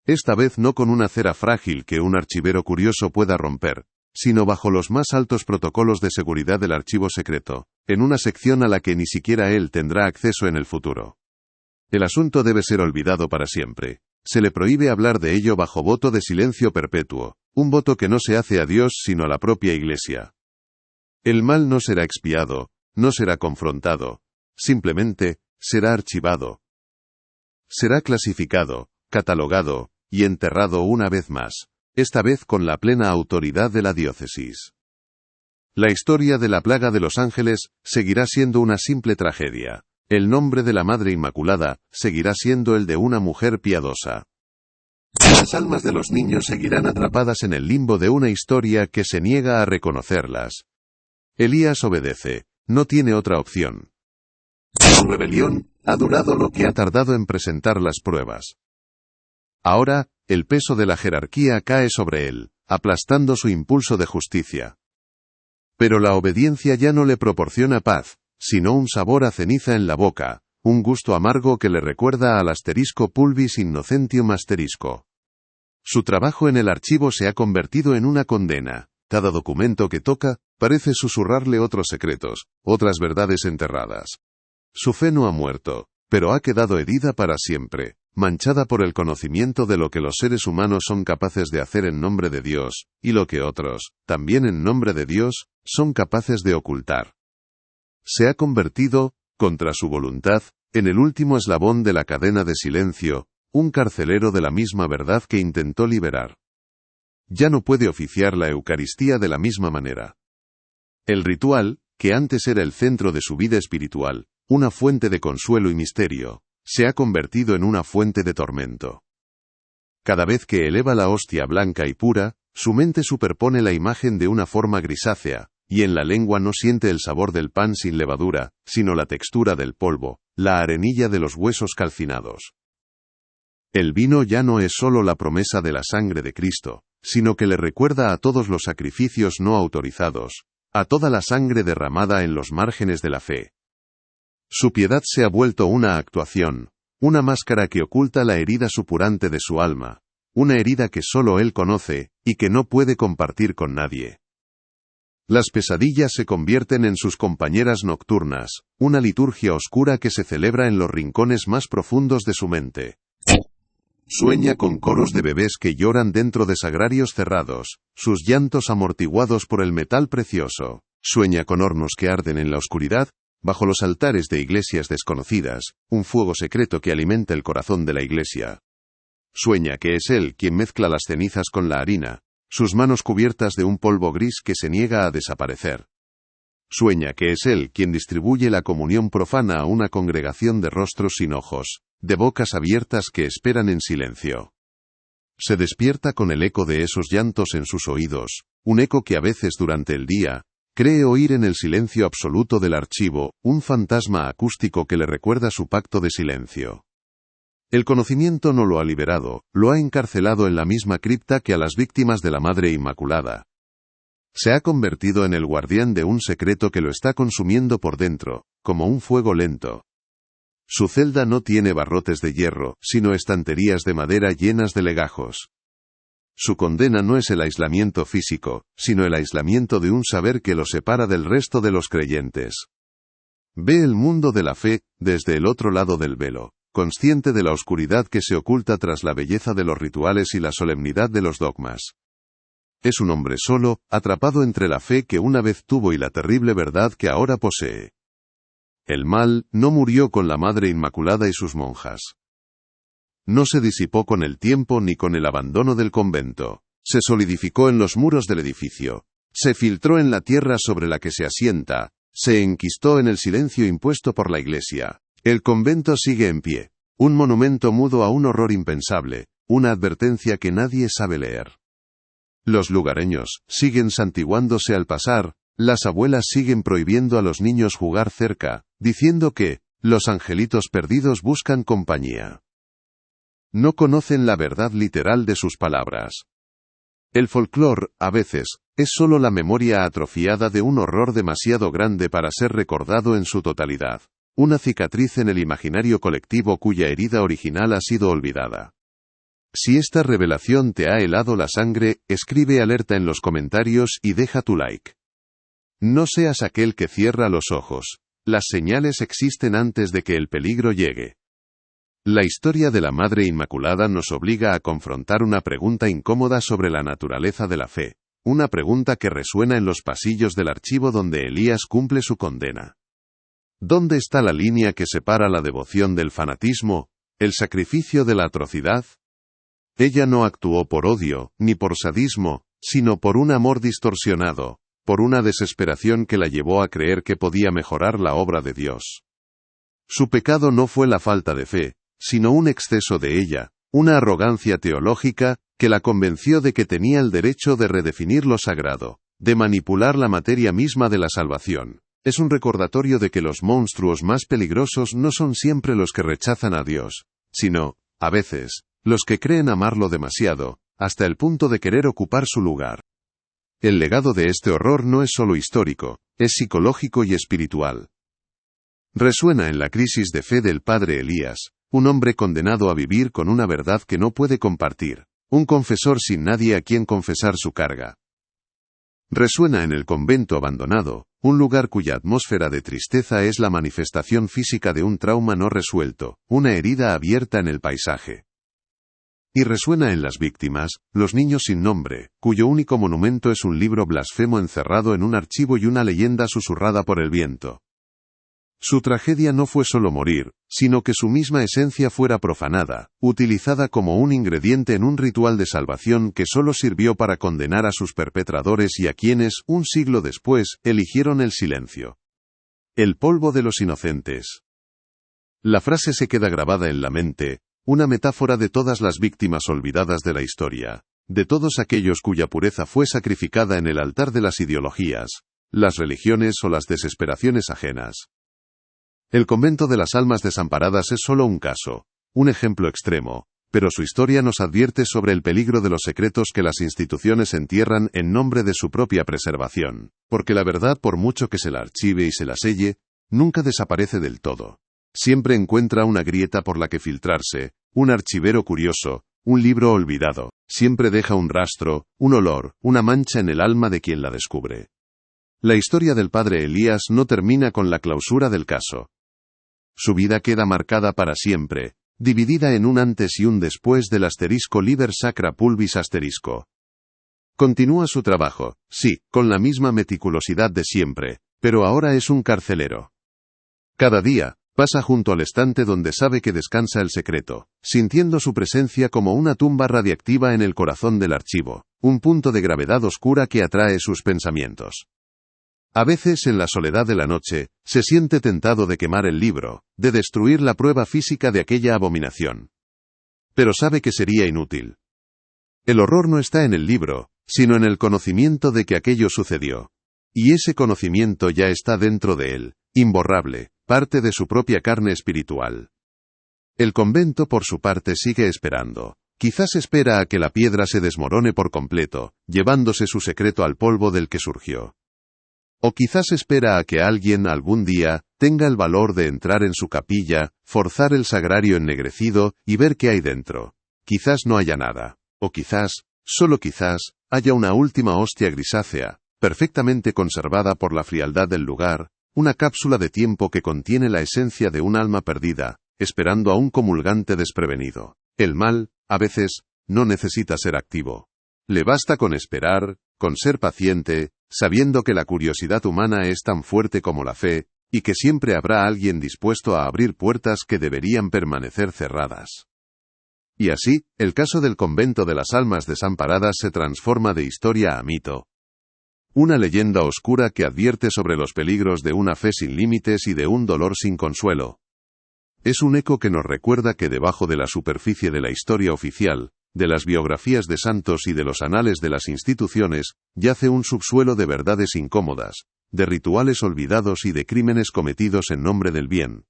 Esta vez no con una cera frágil que un archivero curioso pueda romper, sino bajo los más altos protocolos de seguridad del archivo secreto, en una sección a la que ni siquiera él tendrá acceso en el futuro. El asunto debe ser olvidado para siempre. Se le prohíbe hablar de ello bajo voto de silencio perpetuo, un voto que no se hace a Dios sino a la propia Iglesia. El mal no será expiado, no será confrontado, simplemente, será archivado. Será clasificado, catalogado, y enterrado una vez más, esta vez con la plena autoridad de la diócesis. La historia de la plaga de los ángeles seguirá siendo una simple tragedia. El nombre de la Madre Inmaculada seguirá siendo el de una mujer piadosa. Las almas de los niños seguirán atrapadas en el limbo de una historia que se niega a reconocerlas. Elías obedece, no tiene otra opción. Su rebelión ha durado lo que ha tardado en presentar las pruebas. Ahora, el peso de la jerarquía cae sobre él, aplastando su impulso de justicia. Pero la obediencia ya no le proporciona paz, sino un sabor a ceniza en la boca, un gusto amargo que le recuerda al asterisco pulvis innocentium asterisco. Su trabajo en el archivo se ha convertido en una condena. Cada documento que toca, parece susurrarle otros secretos, otras verdades enterradas. Su fe no ha muerto, pero ha quedado herida para siempre, manchada por el conocimiento de lo que los seres humanos son capaces de hacer en nombre de Dios, y lo que otros, también en nombre de Dios, son capaces de ocultar. Se ha convertido, contra su voluntad, en el último eslabón de la cadena de silencio, un carcelero de la misma verdad que intentó liberar. Ya no puede oficiar la Eucaristía de la misma manera. El ritual, que antes era el centro de su vida espiritual, una fuente de consuelo y misterio, se ha convertido en una fuente de tormento. Cada vez que eleva la hostia blanca y pura, su mente superpone la imagen de una forma grisácea, y en la lengua no siente el sabor del pan sin levadura, sino la textura del polvo, la arenilla de los huesos calcinados. El vino ya no es sólo la promesa de la sangre de Cristo, sino que le recuerda a todos los sacrificios no autorizados, a toda la sangre derramada en los márgenes de la fe. Su piedad se ha vuelto una actuación, una máscara que oculta la herida supurante de su alma, una herida que sólo él conoce, y que no puede compartir con nadie. Las pesadillas se convierten en sus compañeras nocturnas, una liturgia oscura que se celebra en los rincones más profundos de su mente. Sueña con coros de bebés que lloran dentro de sagrarios cerrados, sus llantos amortiguados por el metal precioso. Sueña con hornos que arden en la oscuridad, bajo los altares de iglesias desconocidas, un fuego secreto que alimenta el corazón de la iglesia. Sueña que es él quien mezcla las cenizas con la harina, sus manos cubiertas de un polvo gris que se niega a desaparecer. Sueña que es él quien distribuye la comunión profana a una congregación de rostros sin ojos, de bocas abiertas que esperan en silencio. Se despierta con el eco de esos llantos en sus oídos, un eco que a veces durante el día, cree oír en el silencio absoluto del archivo, un fantasma acústico que le recuerda su pacto de silencio. El conocimiento no lo ha liberado, lo ha encarcelado en la misma cripta que a las víctimas de la Madre Inmaculada. Se ha convertido en el guardián de un secreto que lo está consumiendo por dentro, como un fuego lento. Su celda no tiene barrotes de hierro, sino estanterías de madera llenas de legajos. Su condena no es el aislamiento físico, sino el aislamiento de un saber que lo separa del resto de los creyentes. Ve el mundo de la fe, desde el otro lado del velo, consciente de la oscuridad que se oculta tras la belleza de los rituales y la solemnidad de los dogmas. Es un hombre solo, atrapado entre la fe que una vez tuvo y la terrible verdad que ahora posee. El mal no murió con la Madre Inmaculada y sus monjas. No se disipó con el tiempo ni con el abandono del convento. Se solidificó en los muros del edificio. Se filtró en la tierra sobre la que se asienta. Se enquistó en el silencio impuesto por la Iglesia. El convento sigue en pie. Un monumento mudo a un horror impensable. Una advertencia que nadie sabe leer. Los lugareños siguen santiguándose al pasar. Las abuelas siguen prohibiendo a los niños jugar cerca, diciendo que los angelitos perdidos buscan compañía. No conocen la verdad literal de sus palabras. El folclore, a veces, es solo la memoria atrofiada de un horror demasiado grande para ser recordado en su totalidad. Una cicatriz en el imaginario colectivo cuya herida original ha sido olvidada. Si esta revelación te ha helado la sangre, escribe alerta en los comentarios y deja tu like. No seas aquel que cierra los ojos. Las señales existen antes de que el peligro llegue. La historia de la Madre Inmaculada nos obliga a confrontar una pregunta incómoda sobre la naturaleza de la fe. Una pregunta que resuena en los pasillos del archivo donde Elías cumple su condena. ¿Dónde está la línea que separa la devoción del fanatismo, el sacrificio de la atrocidad? Ella no actuó por odio, ni por sadismo, sino por un amor distorsionado, por una desesperación que la llevó a creer que podía mejorar la obra de Dios. Su pecado no fue la falta de fe, sino un exceso de ella, una arrogancia teológica, que la convenció de que tenía el derecho de redefinir lo sagrado, de manipular la materia misma de la salvación. Es un recordatorio de que los monstruos más peligrosos no son siempre los que rechazan a Dios, sino, a veces, los que creen amarlo demasiado, hasta el punto de querer ocupar su lugar. El legado de este horror no es solo histórico, es psicológico y espiritual. Resuena en la crisis de fe del padre Elías, un hombre condenado a vivir con una verdad que no puede compartir, un confesor sin nadie a quien confesar su carga. Resuena en el convento abandonado, un lugar cuya atmósfera de tristeza es la manifestación física de un trauma no resuelto, una herida abierta en el paisaje. Y resuena en las víctimas, los niños sin nombre, cuyo único monumento es un libro blasfemo encerrado en un archivo y una leyenda susurrada por el viento. Su tragedia no fue solo morir, sino que su misma esencia fuera profanada, utilizada como un ingrediente en un ritual de salvación que solo sirvió para condenar a sus perpetradores y a quienes, un siglo después, eligieron el silencio. El polvo de los inocentes. La frase se queda grabada en la mente, una metáfora de todas las víctimas olvidadas de la historia, de todos aquellos cuya pureza fue sacrificada en el altar de las ideologías, las religiones o las desesperaciones ajenas. El convento de las almas desamparadas es solo un caso, un ejemplo extremo, pero su historia nos advierte sobre el peligro de los secretos que las instituciones entierran en nombre de su propia preservación, porque la verdad, por mucho que se la archive y se la selle, nunca desaparece del todo. Siempre encuentra una grieta por la que filtrarse, un archivero curioso, un libro olvidado, siempre deja un rastro, un olor, una mancha en el alma de quien la descubre. La historia del padre Elías no termina con la clausura del caso. Su vida queda marcada para siempre, dividida en un antes y un después del asterisco liber sacra pulvis asterisco. Continúa su trabajo, sí, con la misma meticulosidad de siempre, pero ahora es un carcelero. Cada día, pasa junto al estante donde sabe que descansa el secreto, sintiendo su presencia como una tumba radiactiva en el corazón del archivo, un punto de gravedad oscura que atrae sus pensamientos. A veces, en la soledad de la noche, se siente tentado de quemar el libro, de destruir la prueba física de aquella abominación. Pero sabe que sería inútil. El horror no está en el libro, sino en el conocimiento de que aquello sucedió. Y ese conocimiento ya está dentro de él, imborrable, parte de su propia carne espiritual. El convento, por su parte, sigue esperando. Quizás espera a que la piedra se desmorone por completo, llevándose su secreto al polvo del que surgió. O quizás espera a que alguien algún día tenga el valor de entrar en su capilla, forzar el sagrario ennegrecido y ver qué hay dentro. Quizás no haya nada. O quizás, solo quizás, haya una última hostia grisácea, perfectamente conservada por la frialdad del lugar, una cápsula de tiempo que contiene la esencia de un alma perdida, esperando a un comulgante desprevenido. El mal, a veces, no necesita ser activo. Le basta con esperar, con ser paciente, sabiendo que la curiosidad humana es tan fuerte como la fe, y que siempre habrá alguien dispuesto a abrir puertas que deberían permanecer cerradas. Y así, el caso del convento de las almas desamparadas se transforma de historia a mito. Una leyenda oscura que advierte sobre los peligros de una fe sin límites y de un dolor sin consuelo. Es un eco que nos recuerda que debajo de la superficie de la historia oficial, de las biografías de santos y de los anales de las instituciones, yace un subsuelo de verdades incómodas, de rituales olvidados y de crímenes cometidos en nombre del bien.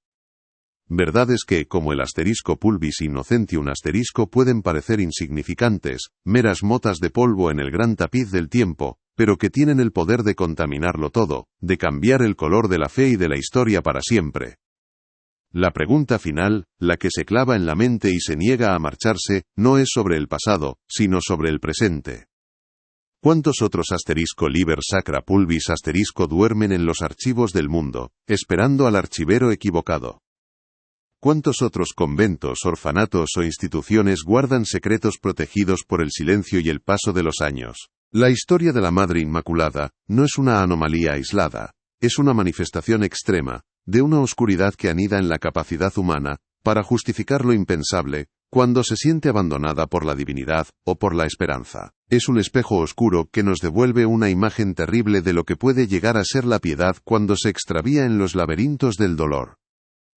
Verdades que, como el asterisco pulvis innocentium asterisco, pueden parecer insignificantes, meras motas de polvo en el gran tapiz del tiempo, pero que tienen el poder de contaminarlo todo, de cambiar el color de la fe y de la historia para siempre. La pregunta final, la que se clava en la mente y se niega a marcharse, no es sobre el pasado, sino sobre el presente. ¿Cuántos otros *liber sacra pulvis* duermen en los archivos del mundo, esperando al archivero equivocado? ¿Cuántos otros conventos, orfanatos o instituciones guardan secretos protegidos por el silencio y el paso de los años? La historia de la Madre Inmaculada no es una anomalía aislada, es una manifestación extrema, de una oscuridad que anida en la capacidad humana, para justificar lo impensable, cuando se siente abandonada por la divinidad o por la esperanza. Es un espejo oscuro que nos devuelve una imagen terrible de lo que puede llegar a ser la piedad cuando se extravía en los laberintos del dolor.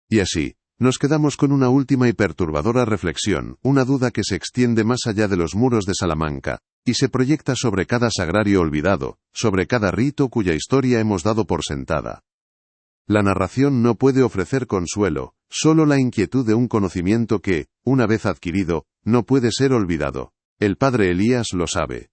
Y así, nos quedamos con una última y perturbadora reflexión, una duda que se extiende más allá de los muros de Salamanca, y se proyecta sobre cada sagrario olvidado, sobre cada rito cuya historia hemos dado por sentada. La narración no puede ofrecer consuelo, solo la inquietud de un conocimiento que, una vez adquirido, no puede ser olvidado. El padre Elías lo sabe.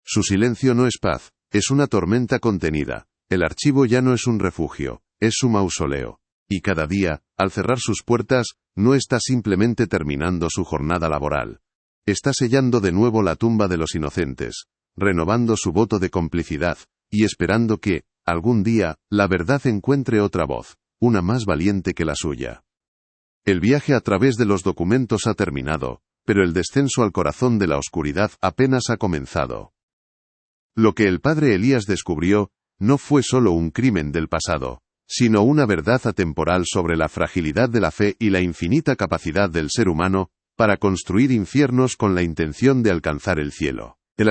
Su silencio no es paz, es una tormenta contenida. El archivo ya no es un refugio, es su mausoleo. Y cada día, al cerrar sus puertas, no está simplemente terminando su jornada laboral. Está sellando de nuevo la tumba de los inocentes, renovando su voto de complicidad, y esperando que, algún día, la verdad encuentre otra voz, una más valiente que la suya. El viaje a través de los documentos ha terminado, pero el descenso al corazón de la oscuridad apenas ha comenzado. Lo que el padre Elías descubrió, no fue solo un crimen del pasado, sino una verdad atemporal sobre la fragilidad de la fe y la infinita capacidad del ser humano, para construir infiernos con la intención de alcanzar el cielo. El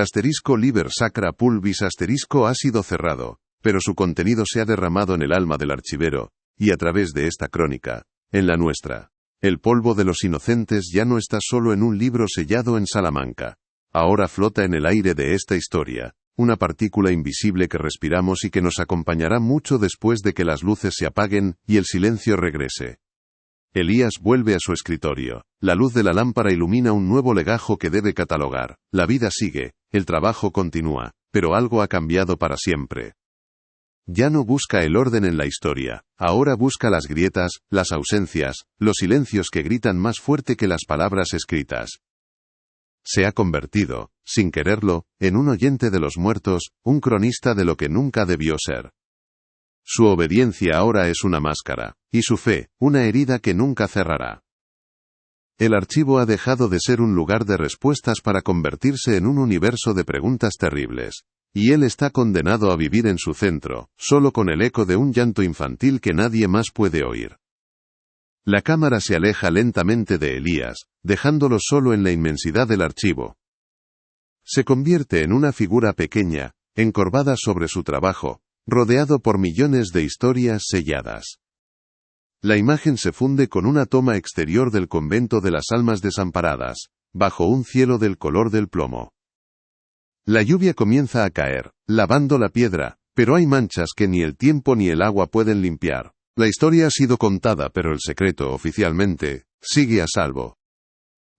*liber sacra pulvis* ha sido cerrado, pero su contenido se ha derramado en el alma del archivero, y a través de esta crónica, en la nuestra. El polvo de los inocentes ya no está solo en un libro sellado en Salamanca. Ahora flota en el aire de esta historia, una partícula invisible que respiramos y que nos acompañará mucho después de que las luces se apaguen y el silencio regrese. Elías vuelve a su escritorio. La luz de la lámpara ilumina un nuevo legajo que debe catalogar. La vida sigue, el trabajo continúa, pero algo ha cambiado para siempre. Ya no busca el orden en la historia, ahora busca las grietas, las ausencias, los silencios que gritan más fuerte que las palabras escritas. Se ha convertido, sin quererlo, en un oyente de los muertos, un cronista de lo que nunca debió ser. Su obediencia ahora es una máscara, y su fe, una herida que nunca cerrará. El archivo ha dejado de ser un lugar de respuestas para convertirse en un universo de preguntas terribles. Y él está condenado a vivir en su centro, solo con el eco de un llanto infantil que nadie más puede oír. La cámara se aleja lentamente de Elías, dejándolo solo en la inmensidad del archivo. Se convierte en una figura pequeña, encorvada sobre su trabajo, rodeado por millones de historias selladas. La imagen se funde con una toma exterior del convento de las Almas Desamparadas, bajo un cielo del color del plomo. La lluvia comienza a caer, lavando la piedra, pero hay manchas que ni el tiempo ni el agua pueden limpiar. La historia ha sido contada, pero el secreto, oficialmente, sigue a salvo.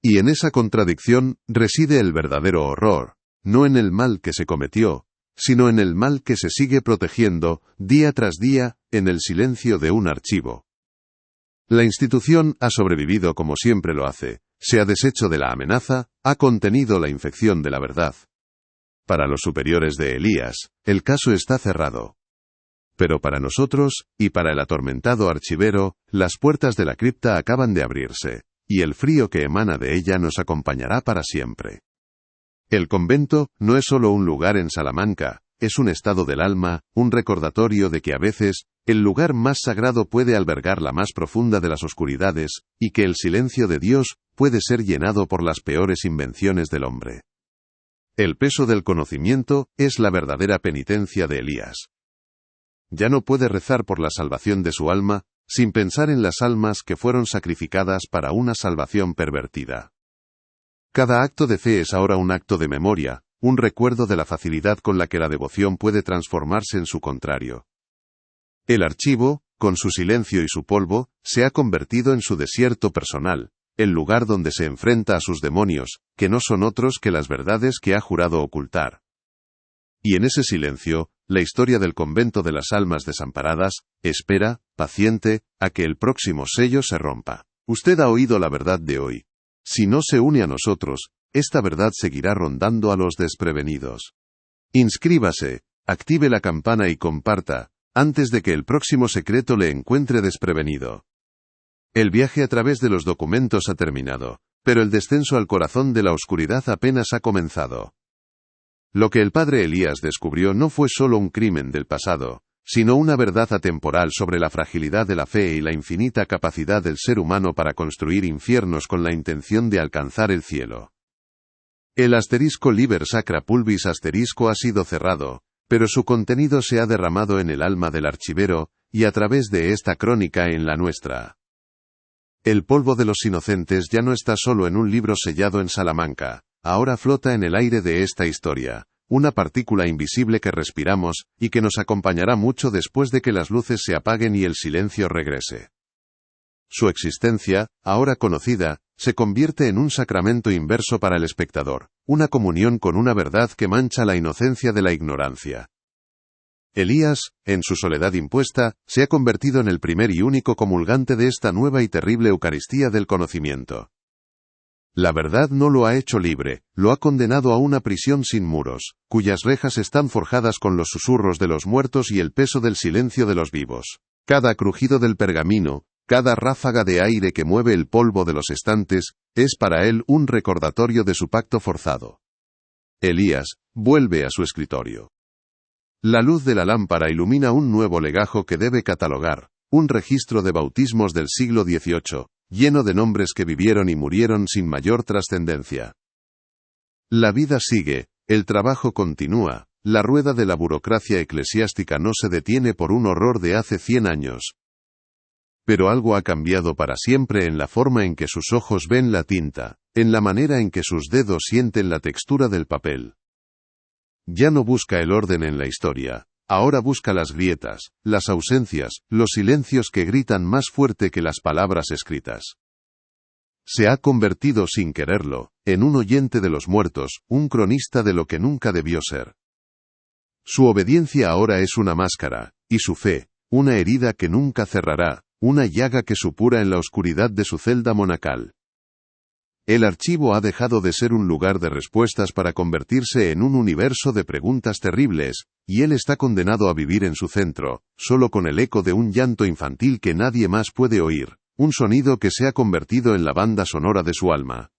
Y en esa contradicción reside el verdadero horror, no en el mal que se cometió, sino en el mal que se sigue protegiendo, día tras día, en el silencio de un archivo. La institución ha sobrevivido como siempre lo hace, se ha deshecho de la amenaza, ha contenido la infección de la verdad. Para los superiores de Elías, el caso está cerrado. Pero para nosotros, y para el atormentado archivero, las puertas de la cripta acaban de abrirse, y el frío que emana de ella nos acompañará para siempre. El convento no es solo un lugar en Salamanca, es un estado del alma, un recordatorio de que a veces, el lugar más sagrado puede albergar la más profunda de las oscuridades, y que el silencio de Dios puede ser llenado por las peores invenciones del hombre. El peso del conocimiento es la verdadera penitencia de Elías. Ya no puede rezar por la salvación de su alma, sin pensar en las almas que fueron sacrificadas para una salvación pervertida. Cada acto de fe es ahora un acto de memoria, un recuerdo de la facilidad con la que la devoción puede transformarse en su contrario. El archivo, con su silencio y su polvo, se ha convertido en su desierto personal, el lugar donde se enfrenta a sus demonios, que no son otros que las verdades que ha jurado ocultar. Y en ese silencio, la historia del convento de las Almas Desamparadas, espera, paciente, a que el próximo sello se rompa. Usted ha oído la verdad de hoy. Si no se une a nosotros, esta verdad seguirá rondando a los desprevenidos. Inscríbase, active la campana y comparta, antes de que el próximo secreto le encuentre desprevenido. El viaje a través de los documentos ha terminado, pero el descenso al corazón de la oscuridad apenas ha comenzado. Lo que el padre Elías descubrió no fue solo un crimen del pasado, sino una verdad atemporal sobre la fragilidad de la fe y la infinita capacidad del ser humano para construir infiernos con la intención de alcanzar el cielo. El asterisco Liber Sacra Pulvis asterisco ha sido cerrado, pero su contenido se ha derramado en el alma del archivero, y a través de esta crónica en la nuestra. El polvo de los inocentes ya no está solo en un libro sellado en Salamanca, ahora flota en el aire de esta historia, una partícula invisible que respiramos, y que nos acompañará mucho después de que las luces se apaguen y el silencio regrese. Su existencia, ahora conocida, se convierte en un sacramento inverso para el espectador, una comunión con una verdad que mancha la inocencia de la ignorancia. Elías, en su soledad impuesta, se ha convertido en el primer y único comulgante de esta nueva y terrible Eucaristía del conocimiento. La verdad no lo ha hecho libre, lo ha condenado a una prisión sin muros, cuyas rejas están forjadas con los susurros de los muertos y el peso del silencio de los vivos. Cada crujido del pergamino, cada ráfaga de aire que mueve el polvo de los estantes, es para él un recordatorio de su pacto forzado. Elías vuelve a su escritorio. La luz de la lámpara ilumina un nuevo legajo que debe catalogar, un registro de bautismos del siglo XVIII, lleno de nombres que vivieron y murieron sin mayor trascendencia. La vida sigue, el trabajo continúa, la rueda de la burocracia eclesiástica no se detiene por un horror de hace 100 años. Pero algo ha cambiado para siempre en la forma en que sus ojos ven la tinta, en la manera en que sus dedos sienten la textura del papel. Ya no busca el orden en la historia, ahora busca las grietas, las ausencias, los silencios que gritan más fuerte que las palabras escritas. Se ha convertido sin quererlo, en un oyente de los muertos, un cronista de lo que nunca debió ser. Su obediencia ahora es una máscara, y su fe, una herida que nunca cerrará, una llaga que supura en la oscuridad de su celda monacal. El archivo ha dejado de ser un lugar de respuestas para convertirse en un universo de preguntas terribles, y él está condenado a vivir en su centro, solo con el eco de un llanto infantil que nadie más puede oír, un sonido que se ha convertido en la banda sonora de su alma.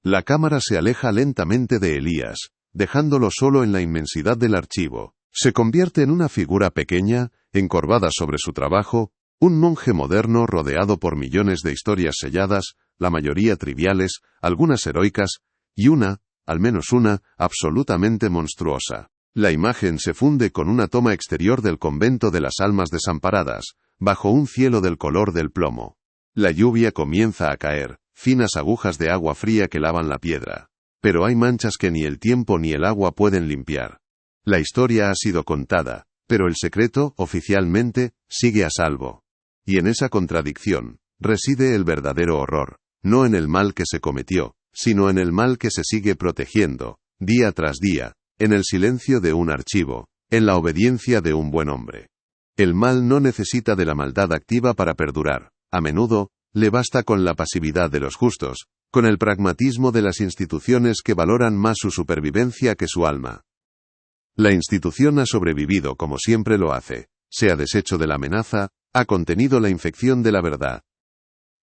La cámara se aleja lentamente de Elías, dejándolo solo en la inmensidad del archivo. Se convierte en una figura pequeña, encorvada sobre su trabajo, un monje moderno rodeado por millones de historias selladas, la mayoría triviales, algunas heroicas, y una, al menos una, absolutamente monstruosa. La imagen se funde con una toma exterior del convento de las almas desamparadas, bajo un cielo del color del plomo. La lluvia comienza a caer, finas agujas de agua fría que lavan la piedra. Pero hay manchas que ni el tiempo ni el agua pueden limpiar. La historia ha sido contada, pero el secreto, oficialmente, sigue a salvo. Y en esa contradicción reside el verdadero horror, no en el mal que se cometió, sino en el mal que se sigue protegiendo, día tras día, en el silencio de un archivo, en la obediencia de un buen hombre. El mal no necesita de la maldad activa para perdurar, a menudo, le basta con la pasividad de los justos, con el pragmatismo de las instituciones que valoran más su supervivencia que su alma. La institución ha sobrevivido como siempre lo hace, se ha deshecho de la amenaza, ha contenido la infección de la verdad.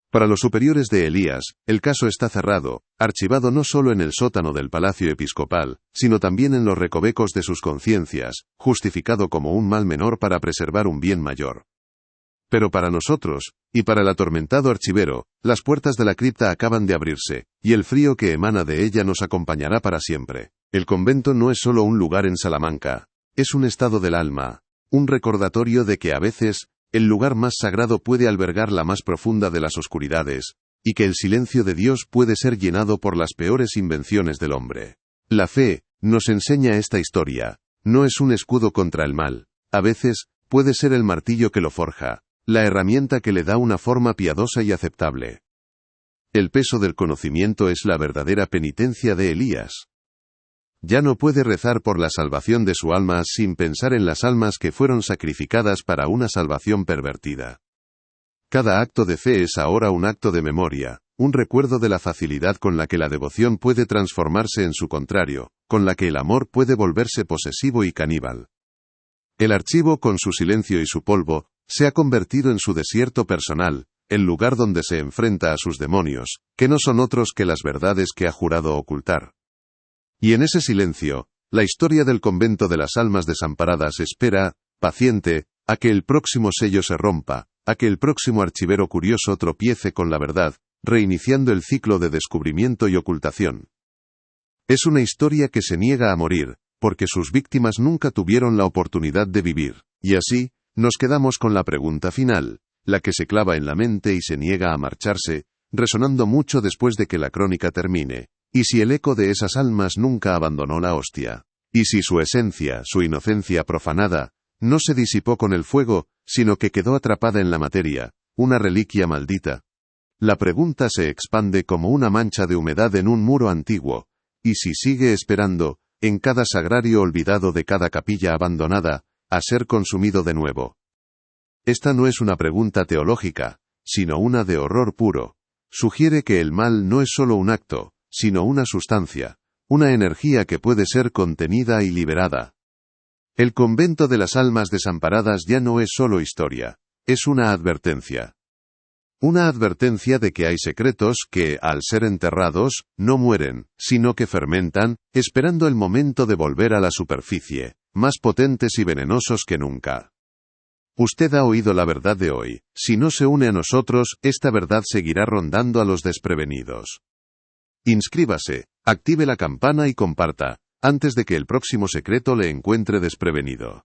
Para los superiores de Elías, el caso está cerrado, archivado no solo en el sótano del palacio episcopal, sino también en los recovecos de sus conciencias, justificado como un mal menor para preservar un bien mayor. Pero para nosotros, y para el atormentado archivero, las puertas de la cripta acaban de abrirse, y el frío que emana de ella nos acompañará para siempre. El convento no es solo un lugar en Salamanca, es un estado del alma, un recordatorio de que a veces, el lugar más sagrado puede albergar la más profunda de las oscuridades, y que el silencio de Dios puede ser llenado por las peores invenciones del hombre. La fe, nos enseña esta historia, no es un escudo contra el mal, a veces, puede ser el martillo que lo forja, la herramienta que le da una forma piadosa y aceptable. El peso del conocimiento es la verdadera penitencia de Elías. Ya no puede rezar por la salvación de su alma sin pensar en las almas que fueron sacrificadas para una salvación pervertida. Cada acto de fe es ahora un acto de memoria, un recuerdo de la facilidad con la que la devoción puede transformarse en su contrario, con la que el amor puede volverse posesivo y caníbal. El archivo, con su silencio y su polvo, se ha convertido en su desierto personal, el lugar donde se enfrenta a sus demonios, que no son otros que las verdades que ha jurado ocultar. Y en ese silencio, la historia del convento de las almas desamparadas espera, paciente, a que el próximo sello se rompa, a que el próximo archivero curioso tropiece con la verdad, reiniciando el ciclo de descubrimiento y ocultación. Es una historia que se niega a morir, porque sus víctimas nunca tuvieron la oportunidad de vivir, y así, nos quedamos con la pregunta final, la que se clava en la mente y se niega a marcharse, resonando mucho después de que la crónica termine. ¿Y si el eco de esas almas nunca abandonó la hostia? ¿Y si su esencia, su inocencia profanada, no se disipó con el fuego, sino que quedó atrapada en la materia, una reliquia maldita? La pregunta se expande como una mancha de humedad en un muro antiguo. ¿Y si sigue esperando, en cada sagrario olvidado de cada capilla abandonada, a ser consumido de nuevo? Esta no es una pregunta teológica, sino una de horror puro. Sugiere que el mal no es solo un acto, sino una sustancia, una energía que puede ser contenida y liberada. El convento de las almas desamparadas ya no es solo historia, es una advertencia. Una advertencia de que hay secretos que, al ser enterrados, no mueren, sino que fermentan, esperando el momento de volver a la superficie, más potentes y venenosos que nunca. Usted ha oído la verdad de hoy. Si no se une a nosotros, esta verdad seguirá rondando a los desprevenidos. Inscríbase, active la campana y comparta, antes de que el próximo secreto le encuentre desprevenido.